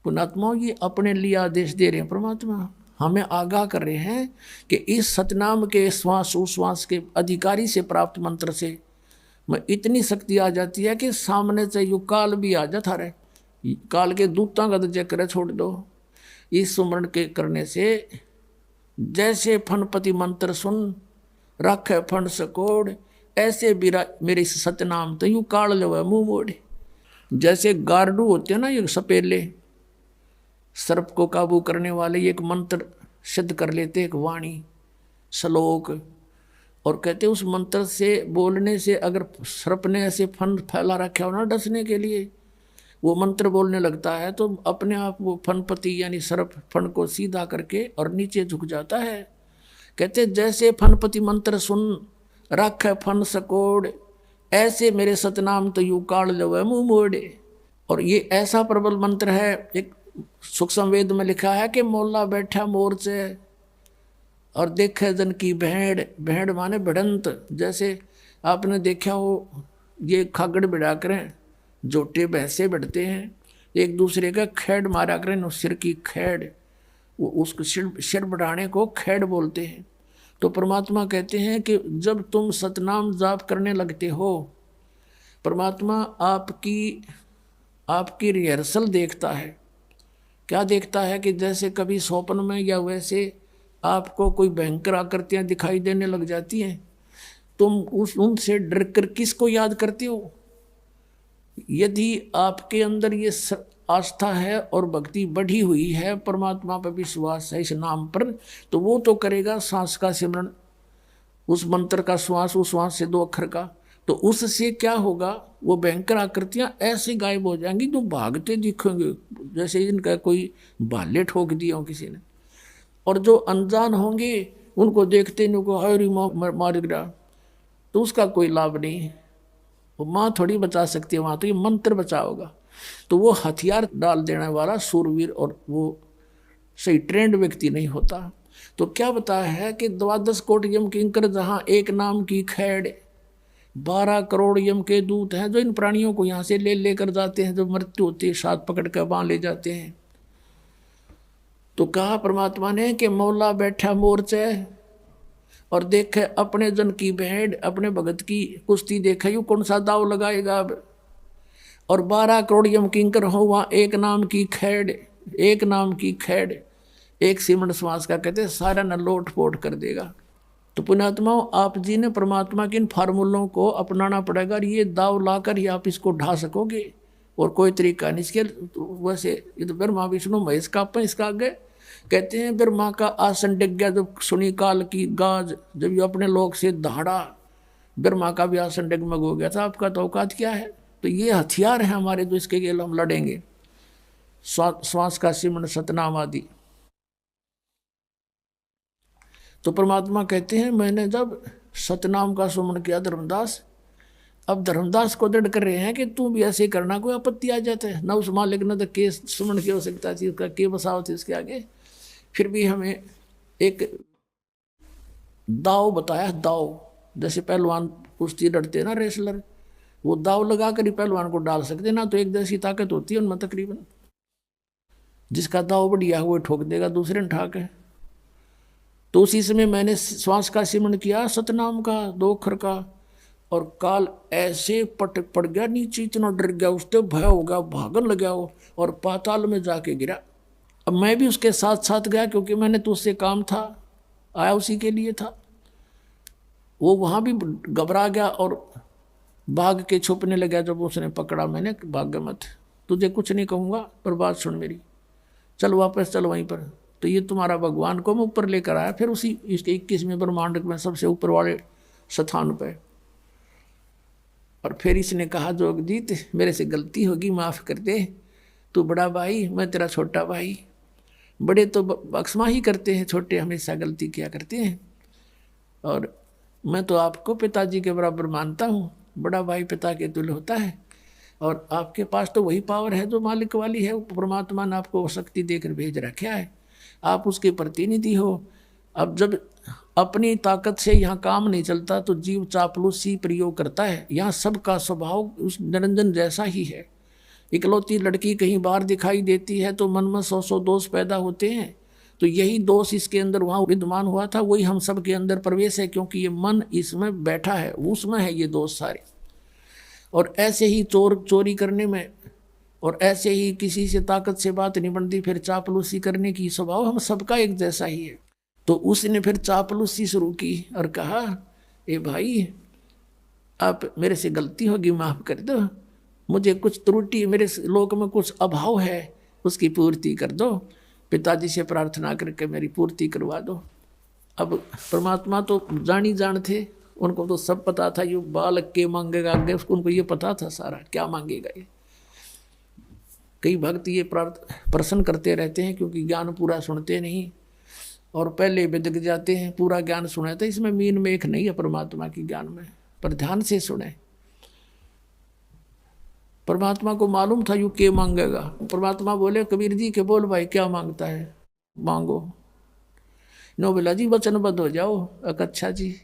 S1: पुणात्मा ये अपने लिए आदेश दे रहे हैं, परमात्मा हमें आगाह कर रहे हैं कि इस सतनाम के श्वास उश्वास के अधिकारी से प्राप्त मंत्र से मैं इतनी शक्ति आ जाती है कि सामने से यु काल भी आ जाता रहे, काल के दूतां का तो चक्कर छोड़ दो। इस सुमरण के करने से जैसे फणपति मंत्र सुन रखे फण सकोड़, ऐसे मेरे सतनाम तो यू काल लो मुंह मोड़े। जैसे गार्डू होते हैं ना ये सपेले, सर्प को काबू करने वाले, एक मंत्र सिद्ध कर लेते, एक वाणी श्लोक, और कहते उस मंत्र से बोलने से अगर सर्प ने ऐसे फन फैला रखा हो ना डसने के लिए, वो मंत्र बोलने लगता है तो अपने आप वो फनपति यानी सर्प फन को सीधा करके और नीचे झुक जाता है। कहते जैसे फनपति मंत्र सुन रख फन सकोड़, ऐसे मेरे सतनाम तो यू काल लो मुंह मोड़े। और ये ऐसा प्रबल मंत्र है, एक सूक्ष्म वेद में लिखा है कि मोला बैठा मोर से और देखे जन की भेड़, भेड़ माने भिड़ंत। जैसे आपने देखा हो ये खागड़ बिड़ा करें, जोटे भैंसे बढ़ते हैं, एक दूसरे का खेड़ मारा करें, सिर की खेड़, वो उसको सिर बढ़ाने को खेड़ बोलते हैं। तो परमात्मा कहते हैं कि जब तुम सतनाम जाप करने लगते हो, परमात्मा आपकी रिहर्सल देखता है। क्या देखता है कि जैसे कभी स्वप्न में या वैसे आपको कोई भयंकर आकृतियाँ दिखाई देने लग जाती हैं, तुम उनसे डर कर किसको याद करते हो? यदि आपके अंदर ये आस्था है और भक्ति बढ़ी हुई है, परमात्मा पर विश्वास है इस नाम पर, तो वो तो करेगा सांस का सिमरण, उस मंत्र का श्वास, उस श्वास से 2 अक्षर का, तो उससे क्या होगा, वो भयंकर आकृतियाँ ऐसी गायब हो जाएंगी जो भागते दिखेंगे, जैसे इनका कोई भाले ठोक दिया हो किसी ने। और जो अनजान होंगे उनको देखते नहीं को हरी मार गिरा, तो उसका कोई लाभ नहीं। वो माँ थोड़ी बचा सकती है, वहाँ तो ये मंत्र बचा होगा। तो वो हथियार डाल देने वाला सूरवीर और वो सही ट्रेंड व्यक्ति नहीं होता। तो क्या बताया है कि 12 कोटि यम किंकर जहाँ एक नाम की खैड़, 12 करोड़ यम के दूत हैं जो इन प्राणियों को यहाँ से लेकर जाते हैं, जो मृत्यु होती है साथ पकड़ कर वहाँ ले जाते हैं। तो कहा परमात्मा ने कि मौला बैठा मोर्चे और देखे अपने जन की भेड़, अपने भगत की कुश्ती देखे, यू कौन सा दाव लगाएगा अब। और 12 करोड़ यम किंकर हो वहाँ एक नाम की खैड़, एक नाम की खैड़, एक सीमंड श्वास का कहते सारा न लोट पोट कर देगा। तो पुण्यात्माओं, आप जी ने परमात्मा के इन फार्मूलों को अपनाना पड़ेगा और ये दाव लाकर ही आप इसको ढा सकोगे, और कोई तरीका नहीं इसके। वैसे ये तो ब्रह्मा विष्णु महेश का अपन इसका आगे कहते हैं। ब्रह्मा का आसन डिग गया जब सुनी काल की गाज, जब ये अपने लोक से दहाड़ा, ब्रह्मा का भी आसन डगमग हो गया था। आपका तो औकात क्या है? तो ये हथियार है हमारे, जो इसके लिए हम लड़ेंगे। श्वास का सिमरण सतनाम आदि। तो परमात्मा कहते हैं मैंने जब सतनाम का सुमन किया धर्मदास, अब धर्मदास को दृढ़ कर रहे हैं कि तू भी ऐसे करना, कोई आपत्ति आ जाता है न उस मालिक न तो के सुमन की हो सकता थी, उसका के बसाव थी उसके आगे। फिर भी हमें एक दाव बताया, दाव जैसे पहलवान कुश्ती लड़ते ना रेसलर, वो दाव लगा कर ही पहलवान को डाल सकते ना, तो एक जैसी ताकत होती है उनमें तकरीबन। जिसका दाव बढ़िया है वो ठोक देगा दूसरे ने ठाक है। तो उसी समय मैंने श्वास का सिमरण किया सतनाम का 2 अक्षर का, और काल ऐसे पटक पड़ गया नीचे, इतना डर गया, उससे भय हो गया, भागन लगा वो और पाताल में जाके गिरा। अब मैं भी उसके साथ साथ गया, क्योंकि मैंने तो उससे काम था, आया उसी के लिए था। वो वहाँ भी घबरा गया और भाग के छुपने लगा। जब उसने पकड़ा मैंने, भाग मत, तुझे कुछ नहीं कहूँगा पर बात सुन मेरी, चल वापस चल वहीं पर। तो ये तुम्हारा भगवान को मैं ऊपर लेकर आया, फिर उसी इसके 21वें ब्रह्मांड में सबसे ऊपर वाले स्थान पे। और फिर इसने कहा जोगजीत मेरे से गलती होगी, माफ़ कर दे, तू बड़ा भाई मैं तेरा छोटा भाई, बड़े तो बख्शमा ही करते हैं, छोटे हमेशा गलती किया करते हैं, और मैं तो आपको पिताजी के बराबर मानता हूँ, बड़ा भाई पिता के तुल्य होता है, और आपके पास तो वही पावर है जो मालिक वाली है, परमात्मा ने आपको शक्ति देकर भेज रखा है, आप उसके प्रतिनिधि हो। अब जब अपनी ताकत से यहाँ काम नहीं चलता तो जीव चापलूसी प्रयोग करता है। यहाँ सबका स्वभाव उस निरंजन जैसा ही है। इकलौती लड़की कहीं बाहर दिखाई देती है तो मन में 100 दोष पैदा होते हैं, तो यही दोष इसके अंदर वहाँ विद्यमान हुआ था, वही हम सब के अंदर प्रवेश है, क्योंकि ये मन इसमें बैठा है, उसमें है ये दोष सारे। और ऐसे ही चोरी करने में, और ऐसे ही किसी से ताकत से बात नहीं बनती, फिर चापलूसी करने की स्वभाव हम सबका एक जैसा ही है। तो उसने फिर चापलूसी शुरू की और कहा ए भाई आप मेरे से गलती होगी, माफ़ कर दो, मुझे कुछ त्रुटि, मेरे लोक में कुछ अभाव है, उसकी पूर्ति कर दो, पिताजी से प्रार्थना करके मेरी पूर्ति करवा दो। अब परमात्मा तो जानी जान थे, उनको तो सब पता था, ये बालक के मांगेगा आगे, उनको ये पता था सारा क्या मांगेगा ये। कई भक्त ये प्रश्न करते रहते हैं क्योंकि ज्ञान पूरा सुनते नहीं और पहले बिदक जाते हैं, पूरा ज्ञान सुने तो इसमें मीन में एक नहीं है परमात्मा की ज्ञान में, पर ध्यान से सुने। परमात्मा को मालूम था यू के मांगेगा। परमात्मा बोले कबीर जी के बोल भाई क्या मांगता है, मांगो। नो बोला जी वचनबद्ध हो जाओ। अच्छा जी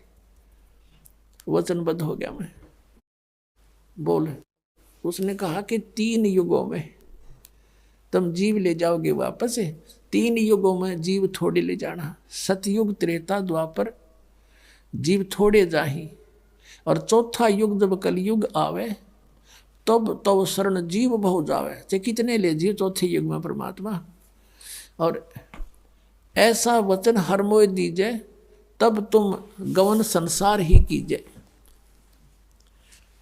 S1: वचनबद्ध हो गया मैं, बोल। उसने कहा कि 3 युगों में तुम जीव ले जाओगे वापस। 3 युगों में जीव थोड़े ले जाना, सतयुग त्रेता द्वापर जीव थोड़े जाही, और चौथा युग जब कलयुग आवे तब शरण जीव बहु जावे। चाहे कितने ले जीव चौथे युग में परमात्मा। और ऐसा वचन हर मोय दीजिए तब तुम गवन संसार ही कीजिए,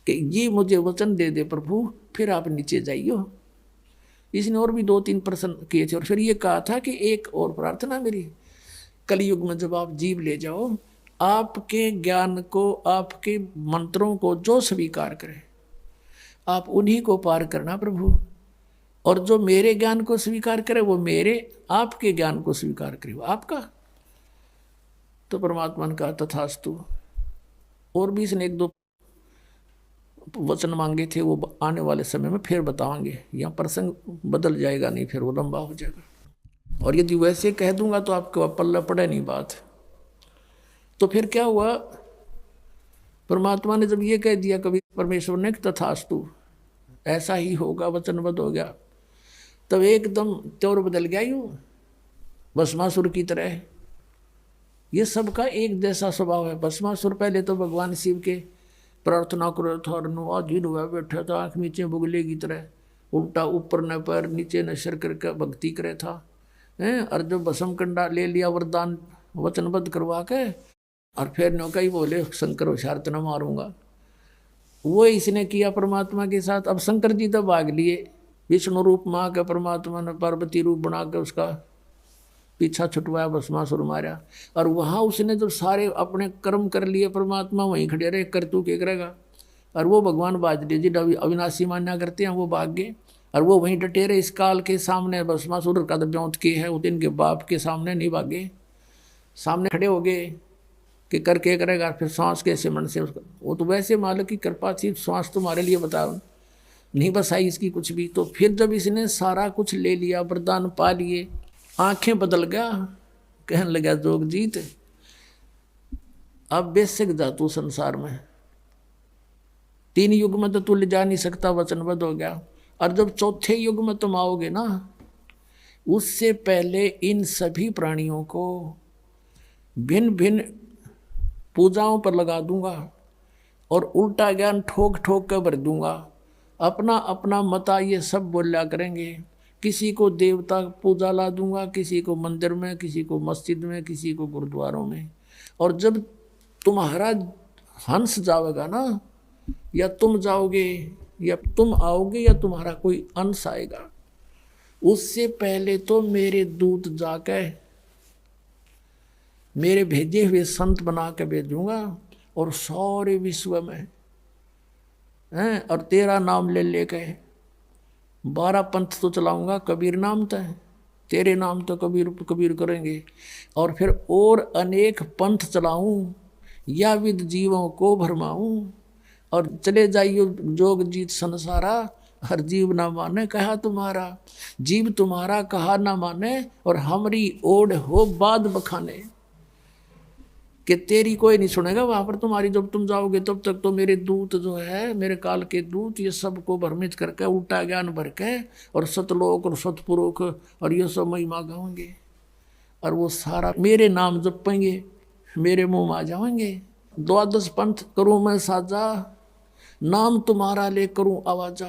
S1: कि ये मुझे वचन दे दे प्रभु फिर आप नीचे जाइयो। इसने और भी 2-3 प्रश्न किए थे और फिर ये कहा था कि एक और प्रार्थना मेरी, कलयुग में जब आप जीव ले जाओ, आपके ज्ञान को, आपके मंत्रों को जो स्वीकार करे आप उन्हीं को पार करना प्रभु, और जो मेरे ज्ञान को स्वीकार करे वो मेरे, आपके ज्ञान को स्वीकार करे वो आपका। तो परमात्मा ने कहा तथास्तु। और भी इसने 1-2 वचन मांगे थे, वो आने वाले समय में फिर बतावांगे, यहाँ प्रसंग बदल जाएगा नहीं, फिर वो लंबा हो जाएगा। और यदि वैसे कह दूंगा तो आपको पल्ला पड़े नहीं बात। तो फिर क्या हुआ, परमात्मा ने जब ये कह दिया कभी परमेश्वर ने तथास्तु ऐसा ही होगा, वचनबद्ध हो गया, तब एकदम त्योर बदल गया यूं भस्मासुर की तरह। ये सबका एक जैसा स्वभाव है। भस्मासुर पहले तो भगवान शिव के प्रार्थना करो था और नुआधीन हुआ बैठा था, आँख नीचे बुगले की तरह, उल्टा ऊपर न पैर नीचे न सिर करके भक्ति करे था। हैं, और जो भस्म कंडा ले लिया वरदान वचनबद्ध करवा के, और फिर नौका ही बोले शंकर होशियार तो न मारूंगा। वो इसने किया परमात्मा के साथ। अब शंकर जी तो भाग लिए, विष्णु रूप माँ के परमात्मा ने पार्वती रूप बना के उसका पीछा छुटवाया, भस्मासुर मारा। और वहाँ उसने जब सारे अपने कर्म कर लिए, परमात्मा वहीं खड़े रहे, कर तू क्या करेगा। और वो भगवान बाजरी जी अविनाशी मान्या करते हैं, वो भाग गए। और वो वहीं डटे रहे इस काल के सामने। भस्मासुर का ब्योंत की है, वो इनके बाप के सामने नहीं भागे, सामने खड़े हो गए कि कर के करेगा। फिर सांस कैसे मन से उसका, वो तो वैसे मालिक की कृपा थी, सांस तुम्हारे लिए बता नहीं बसाई इसकी कुछ भी। तो फिर जब इसने सारा कुछ ले लिया, वरदान पा लिए, आंखें बदल गया, कहने लगा जोगजीत अब बेसिक जा तू संसार में, 3 युग में तो तू ले जा नहीं सकता, वचनबद्ध हो गया। और जब चौथे युग में तुम आओगे ना, उससे पहले इन सभी प्राणियों को भिन्न भिन्न पूजाओं पर लगा दूंगा और उल्टा ज्ञान ठोक ठोक कर भर दूंगा। अपना अपना मता ये सब बोला करेंगे। किसी को देवता पूजा ला दूंगा, किसी को मंदिर में, किसी को मस्जिद में, किसी को गुरुद्वारों में। और जब तुम्हारा हंस जाएगा ना, या तुम जाओगे या तुम आओगे या तुम्हारा कोई अंश आएगा, उससे पहले तो मेरे दूत जाके मेरे भेजे हुए संत बना के भेजूंगा और सारे विश्व में हैं, और तेरा नाम ले लेके 12 पंथ तो चलाऊंगा। कबीर नाम तो है, तेरे नाम तो कबीर कबीर करेंगे। और फिर और अनेक पंथ चलाऊं, या विद जीवों को भरमाऊं। और चले जाइयो जोग जीत संसारा, हर जीव ना माने कहा तुम्हारा। जीव तुम्हारा कहा ना माने, और हमारी ओढ़ हो बाद बखाने। कि तेरी कोई नहीं सुनेगा वहां पर तुम्हारी। जब तुम जाओगे तब तक तो मेरे दूत जो है, मेरे काल के दूत, ये सबको भ्रमित करके उल्टा ज्ञान भर के, और सतलोक और सतपुरुष और ये सब महिमा गाएंगे। और वो सारा मेरे नाम जपेंगे, मेरे मुंह में आ जाएंगे। 12 पंथ करूं मैं साजा, नाम तुम्हारा ले करूं आवाजा।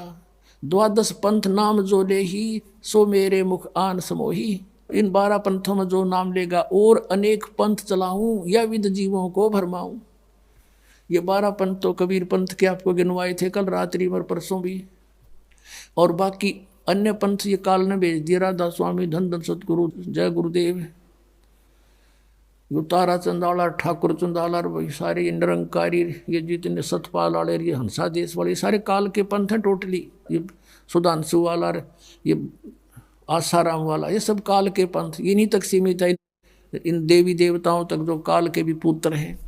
S1: 12 पंथ नाम जो ले ही, सो मेरे मुख आन समोही। इन 12 पंथों में जो नाम लेगा, और अनेक पंथ चलाऊं, या विद जीवों को भरमाऊं। ये 12 पंथ तो कबीर पंथ के आपको गिनवाए थे कल रात्रि में, परसों भी। और बाकी अन्य पंथ ये काल ने भेज दिया। राधा स्वामी, धन धन सतगुरु, जय गुरुदेव, यो तारा चंदाला, ठाकुर चंदाला, वही सारे निरंकारी, ये जितने सतपाल वाले, ये हंसा देश वाले, सारे काल के पंथ हैं टोटली। ये सुधांशु वाला, ये आसाराम वाला, ये सब काल के पंथ। इन्हीं तक सीमित है, इन देवी देवताओं तक जो काल के भी पुत्र हैं।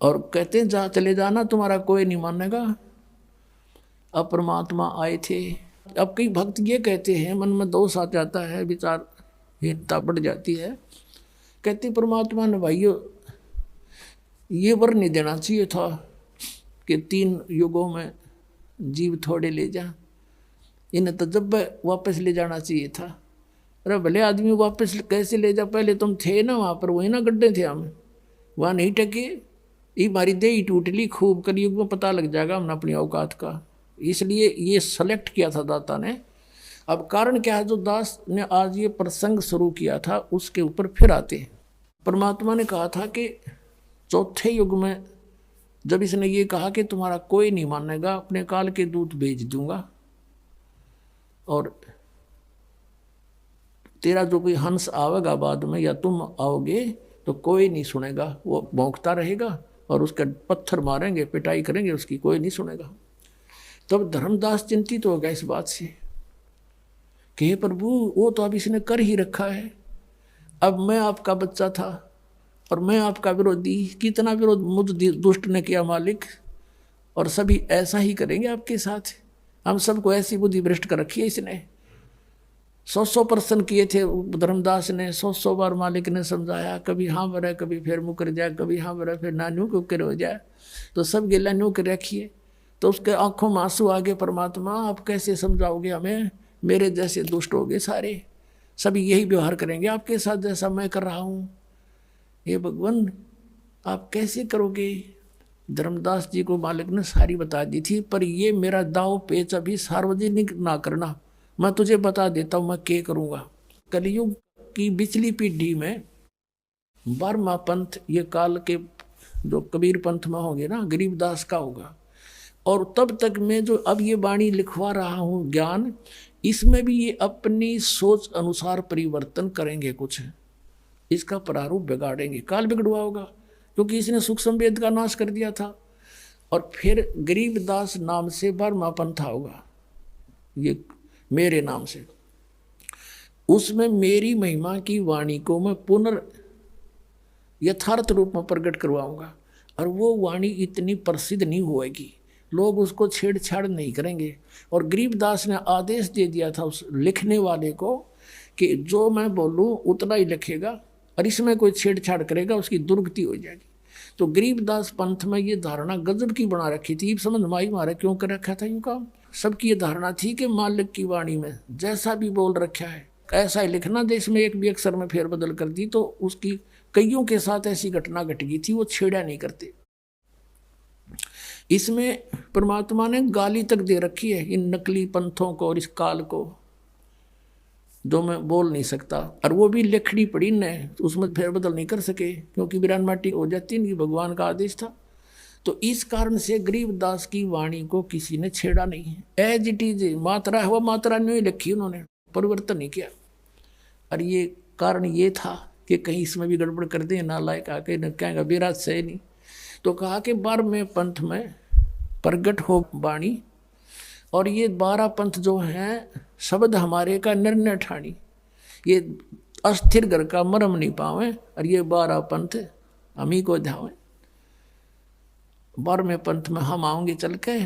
S1: और कहते हैं जा चले जाना, तुम्हारा कोई नहीं मानेगा। अब परमात्मा आए थे। अब कई भक्त ये कहते हैं, मन में दोष आ जाता है, विचारहीनता बढ़ जाती है। कहते परमात्मा ने भाइयों ये वर नहीं देना चाहिए था कि 3 युगों में जीव थोड़े ले जा। इन्हें तो जब वापस ले जाना चाहिए था। अरे भले आदमी वापस कैसे ले जा, पहले तुम थे ना वहाँ पर, वही ना गड्ढे थे हम, वहाँ नहीं टके। ये हमारी देही टूटली खूब, कलयुग में पता लग जाएगा हमने अपनी औकात का। इसलिए ये सेलेक्ट किया था दाता ने। अब कारण क्या है, जो दास ने आज ये प्रसंग शुरू किया था उसके ऊपर फिर आते। परमात्मा ने कहा था कि चौथे युग में जब इसने ये कहा कि तुम्हारा कोई नहीं मानेगा, अपने काल के दूत भेज दूंगा, और तेरा जो कोई हंस आवेगा बाद में, या तुम आओगे तो कोई नहीं सुनेगा। वो भौंकता रहेगा और उसका पत्थर मारेंगे, पिटाई करेंगे उसकी, कोई नहीं सुनेगा। तब धर्मदास चिंतित हो गया इस बात से कि हे प्रभु, वो तो अब इसने कर ही रखा है। अब मैं आपका बच्चा था और मैं आपका विरोधी, कितना विरोध मुझ दुष्ट ने किया मालिक, और सभी ऐसा ही करेंगे आपके साथ। हम सबको ऐसी बुद्धि भ्रष्ट कर रखी है इसने। 100 प्रश्न किए थे धर्मदास ने, 100 बार मालिक ने समझाया। कभी हाँ बरे, कभी फिर मुकर जाए, कभी हाँ बरे, फिर ना न्यू कुकर हो जाए। तो सब गिला न्यू कर रखिए। तो उसके आंखों में आंसू आ गए, परमात्मा आप कैसे समझाओगे हमें, मेरे जैसे दुष्ट हो गए सारे, सभी यही व्यवहार करेंगे आपके साथ जैसा मैं कर रहा हूँ। हे भगवान आप कैसे करोगे। धर्मदास जी को मालिक ने सारी बता दी थी, पर ये मेरा दाव पेच अभी सार्वजनिक ना करना, मैं तुझे बता देता हूं मैं क्या करूंगा। कलयुग की पिछली पीढ़ी में 12वां पंथ ये काल के जो कबीर पंथ में होंगे ना, गरीबदास का होगा। और तब तक मैं जो अब ये वाणी लिखवा रहा हूं ज्ञान, इसमें भी ये अपनी सोच अनुसार परिवर्तन करेंगे, कुछ इसका प्रारूप बिगाड़ेंगे। काल बिगड़वा होगा क्योंकि इसने सूक्ष्म वेद का नाश कर दिया था। और फिर गरीबदास नाम से 12वां पंथा होगा, ये मेरे नाम से। उसमें मेरी महिमा की वाणी को मैं पुनर् यथार्थ रूप में प्रकट करवाऊंगा। और वो वाणी इतनी प्रसिद्ध नहीं होएगी, लोग उसको छेड़छाड़ नहीं करेंगे। और गरीबदास ने आदेश दे दिया था उस लिखने वाले को कि जो मैं बोलूं उतना ही लिखेगा, और इसमें कोई छेड़छाड़ करेगा उसकी दुर्गति हो जाएगी। तो गरीबदास पंथ में ये धारणा गजब की बना रखी थी। समझ माई मारे क्यों कर रखा था यूं काम। सबकी ये धारणा थी कि मालिक की वाणी में जैसा भी बोल रखा है ऐसा ही लिखना। देश में एक भी अक्षर में फेरबदल कर दी तो उसकी कईयों के साथ ऐसी घटना घट गई थी, वो छेड़ा नहीं करते। इसमें परमात्मा ने गाली तक दे रखी है इन नकली पंथों को और इस काल को, जो मैं बोल नहीं सकता। और वो भी लिखनी पड़ी न, उसमें फेरबदल नहीं कर सके क्योंकि वीरान माटी हो जाती इनकी, भगवान का आदेश था। तो इस कारण से गरीबदास की वाणी को किसी ने छेड़ा नहीं है। एज इट इज मात्रा है वो मात्रा नहीं लिखी, उन्होंने परिवर्तन नहीं किया। और ये कारण ये था कि कहीं इसमें भी गड़बड़ कर दे, नालायक आके न कहेगा विराज से नहीं। तो कहा कि 12वें पंथ में प्रगट हो वाणी, और ये 12 पंथ जो हैं शब्द हमारे का निर्णय ठानी, ये अस्थिर घर का मरम नहीं पावे। और ये 12 पंथ हम ही को ध्यावे। 12वें पंथ में हम आएंगे चल के।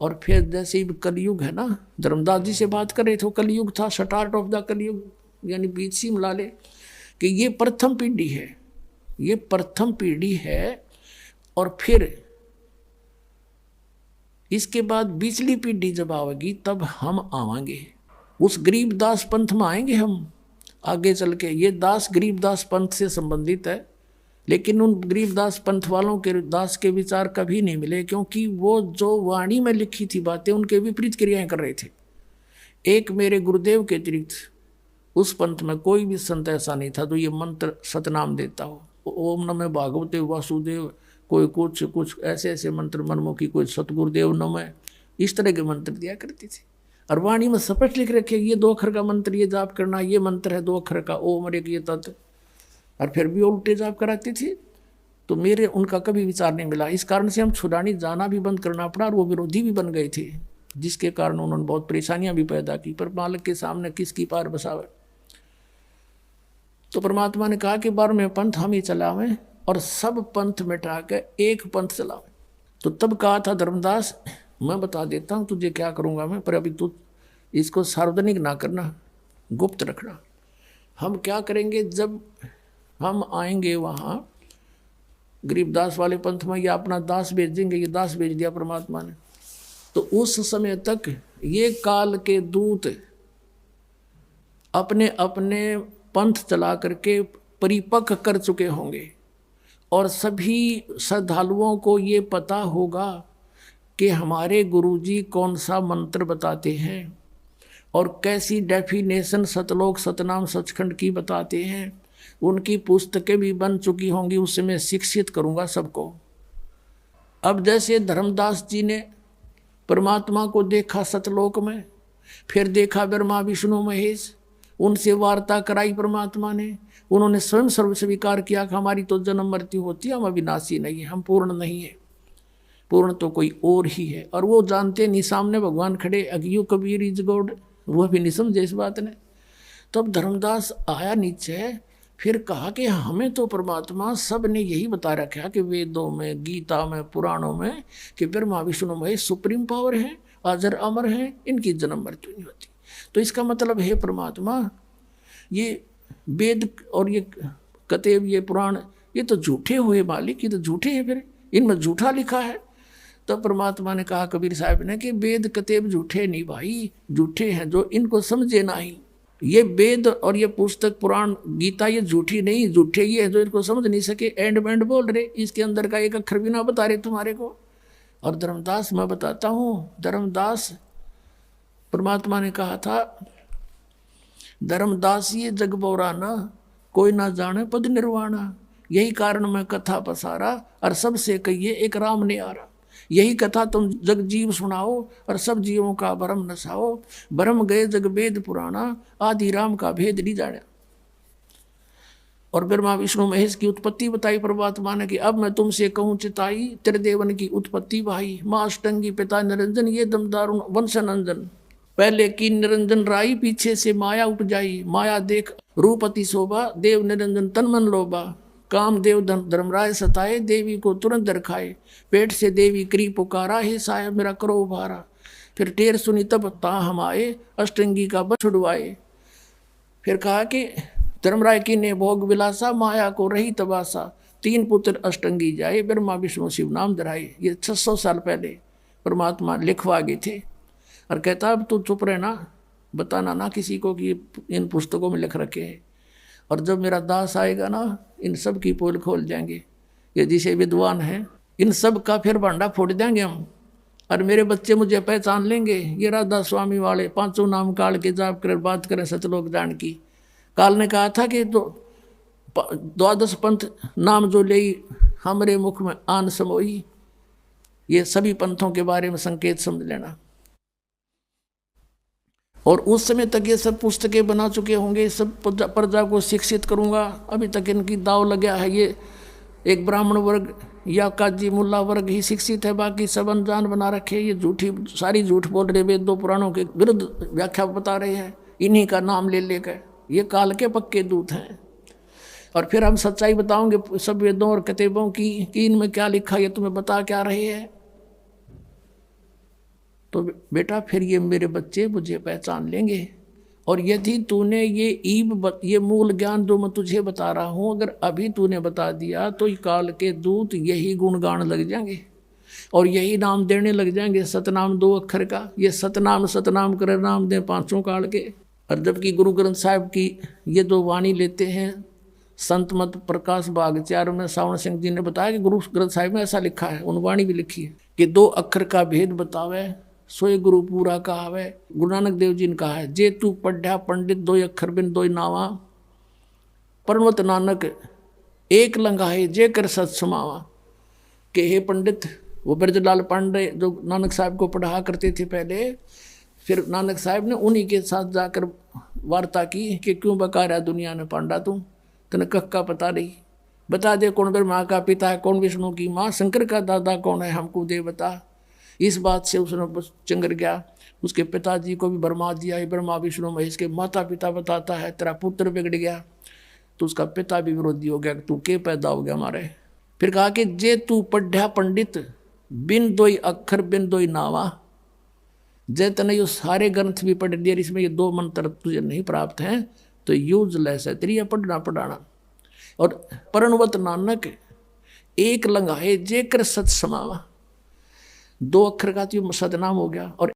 S1: और फिर जैसे ही कलयुग है ना, धर्मदास जी से बात कर रहे थे, कलयुग था, स्टार्ट ऑफ द कलयुग, यानी बीच सी मिला ले कि ये प्रथम पीढ़ी है, ये प्रथम पीढ़ी है। और फिर इसके बाद बिचली पीढ़ी जब आवेगी तब हम आवांगे, उस गरीबदास पंथ में आएंगे हम आगे चल के। ये दास गरीबदास पंथ से संबंधित है, लेकिन उन गरीबदास पंथ वालों के दास के विचार कभी नहीं मिले, क्योंकि वो जो वाणी में लिखी थी बातें उनके विपरीत क्रियाएं कर रहे थे। एक मेरे गुरुदेव के अतिरिक्त उस पंथ में कोई भी संत ऐसा नहीं था जो ये मंत्र सतनाम देता हो, ओम नमः भागवते वासुदेव, कोई कुछ ऐसे ऐसे मंत्र मनमुखी, कोई सतगुरुदेव नमः, इस तरह के मंत्र दिया करती थी। और वाणी में स्पष्ट लिख रखे ये 2 अक्षर का मंत्र ये जाप करना, ये मंत्र है 2 अक्षर का ओम और एक ये तत्व, और फिर भी उल्टे जाप कराती थी। तो मेरे उनका कभी विचार नहीं मिला। इस कारण से हम छुड़ानी जाना भी बंद करना पड़ा, और वो विरोधी भी बन गए थे, जिसके कारण उन्होंने बहुत परेशानियां भी पैदा की। पर मालिक के सामने किसकी पार बसावे। तो परमात्मा ने कहा कि 12वें पंथ हम ही चलावें और सब पंथ मिटा के एक पंथ चलावें। तो तब कहा था धर्मदास, मैं बता देता हूँ तुझे क्या करूँगा मैं, पर अभी तू इसको सार्वजनिक ना करना, गुप्त रखना। हम क्या करेंगे, जब हम आएंगे वहाँ गरीबदास वाले पंथ में, या अपना दास भेज देंगे, ये दास भेज दिया परमात्मा ने, तो उस समय तक ये काल के दूत अपने अपने पंथ चला करके परिपक्व कर चुके होंगे। और सभी श्रद्धालुओं को ये पता होगा कि हमारे गुरुजी कौन सा मंत्र बताते हैं और कैसी डेफिनेशन सतलोक सतनाम सचखंड की बताते हैं। उनकी पुस्तकें भी बन चुकी होंगी, उससे मैं शिक्षित करूँगा सबको। अब जैसे धर्मदास जी ने परमात्मा को देखा सतलोक में, फिर देखा ब्रह्मा विष्णु महेश, उनसे वार्ता कराई परमात्मा ने, उन्होंने स्वयं सर्व स्वीकार किया कि हमारी तो जन्म मृत्यु होती है, हम अविनाशी नहीं है, हम पूर्ण नहीं है, पूर्ण तो कोई और ही है। और वो जानते नहीं, सामने भगवान खड़े, अज्ञू कबीर इज गॉड, वो भी नहीं समझे इस बात ने। तब धर्मदास आया नीचे, फिर कहा कि हमें तो परमात्मा सब ने यही बता रखा कि वेदों में, गीता में, पुराणों में कि ब्रह्मा विष्णु महेश सुप्रीम पावर है, अजर अमर है, इनकी जन्म मृत्यु नहीं होती। तो इसका मतलब है परमात्मा ये वेद और ये कतेब, ये पुराण, ये तो झूठे हुए मालिक, ये तो झूठे हैं, फिर इनमें झूठा लिखा है। तब परमात्मा ने कहा कबीर साहब ने कि वेद कतेब झूठे नहीं भाई, झूठे हैं जो इनको समझे नहीं। ये वेद और ये पुस्तक पुराण गीता ये झूठी नहीं, झूठे ये है जो इनको समझ नहीं सके, एंड बैंड बोल रहे, इसके अंदर का एक अक्षर भी ना बता रहे तुम्हारे को। और धर्मदास मैं बताता हूँ, धर्मदास परमात्मा ने कहा था धर्मदास ये जग बौराना, कोई ना जाने पद निर्वाणा। यही कारण मैं कथा पसारा, और सबसे कहिए एक राम ने आरा। यही कथा तुम जग जीव सुनाओ, और सब जीवों का भरम नसाओ। भरम गए जग वेद पुराना, आदि राम का भेद नहीं जाना। और ब्रह्मा विष्णु महेश की उत्पत्ति बताई परमात्मा ने कि अब मैं तुमसे कहूँ चिताई, त्रिदेवन की उत्पत्ति भाई। माँ अष्टंगी पिता निरंजन, ये दमदारुण वंश नंदन। पहले की निरंजन राई, पीछे से माया उपजाई। माया देख रूप अति शोभा, देव निरंजन तन मन लोभा। काम देव धर्मराय सताए, देवी को तुरंत दरखाए। पेट से देवी करी पुकारा, हे साया मेरा करो उभारा। फिर टेर सुनी तब ता हम आए, अष्टंगी का बछ छुड़वाए। फिर कहा कि धर्मराय की ने भोग विलासा, माया को रही तबासा। 3 पुत्र अष्टंगी जाए, ब्रह्मा विष्णु शिव नाम धराए। ये 600 साल पहले परमात्मा लिखवा गए थे। और कहता अब तू चुप रहना, बताना ना किसी को कि इन पुस्तकों में लिख रखे हैं। और जब मेरा दास आएगा ना, इन सब की पोल खोल जाएंगे। ये जिसे विद्वान है, इन सब का फिर भांडा फोड़ देंगे हम। और मेरे बच्चे मुझे पहचान लेंगे। ये राधा स्वामी वाले 5 नाम काल के जाप कर बात करें सतलोक दान की। काल ने कहा था कि 12 पंथ नाम जो ले हमारे मुख में आन समोई। ये सभी पंथों के बारे में संकेत समझ लेना। और उस समय तक ये सब पुस्तकें बना चुके होंगे, सब प्रजा को शिक्षित करूंगा। अभी तक इनकी दाव लगा है। ये एक ब्राह्मण वर्ग या काजी मुल्ला वर्ग ही शिक्षित है, बाकी सब अनजान बना रखे। ये झूठी सारी झूठ बोल रहे, वेदों पुराणों के विरुद्ध व्याख्या बता रहे हैं इन्हीं का नाम ले लेकर। ये काल के पक्के दूत हैं। और फिर हम सच्चाई बताओगे सब वेदों और किताबों की कि इनमें क्या लिखा ये तुम्हें बता क्या रहे हैं। तो बेटा फिर ये मेरे बच्चे मुझे पहचान लेंगे। और यदि तूने ये मूल ज्ञान जो मैं तुझे बता रहा हूँ, अगर अभी तूने बता दिया तो काल के दूत यही गुणगान लग जाएंगे और यही नाम देने लग जाएंगे। सतनाम 2 अक्षर का, ये सतनाम कर नाम दे 5 काल के। और जबकि गुरु ग्रंथ साहिब की ये जो वाणी लेते हैं, संत मत प्रकाश भागचार में सावण सिंह जी ने बताया कि गुरु ग्रंथ साहिब में ऐसा लिखा है, उन वाणी भी लिखी है कि 2 अक्षर का भेद बतावे, सोए गुरु पूरा कहावे। गुरु नानक देव जी ने कहा है, जे तू पढ़ा पंडित 2 अक्षर बिन 2 नावा। परमत नानक एक लंघाए जे कर सत समावा। के हे पंडित, वो ब्रजलाल पांडे जो नानक साहब को पढ़ा करते थे पहले, फिर नानक साहब ने उन्हीं के साथ जाकर वार्ता की कि क्यों बका रहा दुनिया ने पांडा तू, तने कख का पता नहीं, बता दे कौन ब्रह्मा का पिता है, कौन विष्णु की माँ, शंकर का दादा कौन है, हमको दे बता। इस बात से उसने चंगर गया। उसके पिताजी को भी भरमा दिया, ब्रह्मा विष्णु महेश के माता पिता बताता है, तेरा पुत्र बिगड़ गया। तो उसका पिता भी विरोधी हो गया, तू के पैदा हो गया हमारे। फिर कहा कि जे तू पढ़ा पंडित बिन 2 अक्षर बिन 2 नावा। जय तने यो सारे ग्रंथ भी पढ़ दिए, इसमें ये 2 मंत्र तुझे नहीं प्राप्त हैं तो यूजलेस है तेरी पढ़ना पढ़ाना। और परनवत नानक एक लंघाए जे कर सत समावा। 2 अक्षर का तो सतनाम हो गया और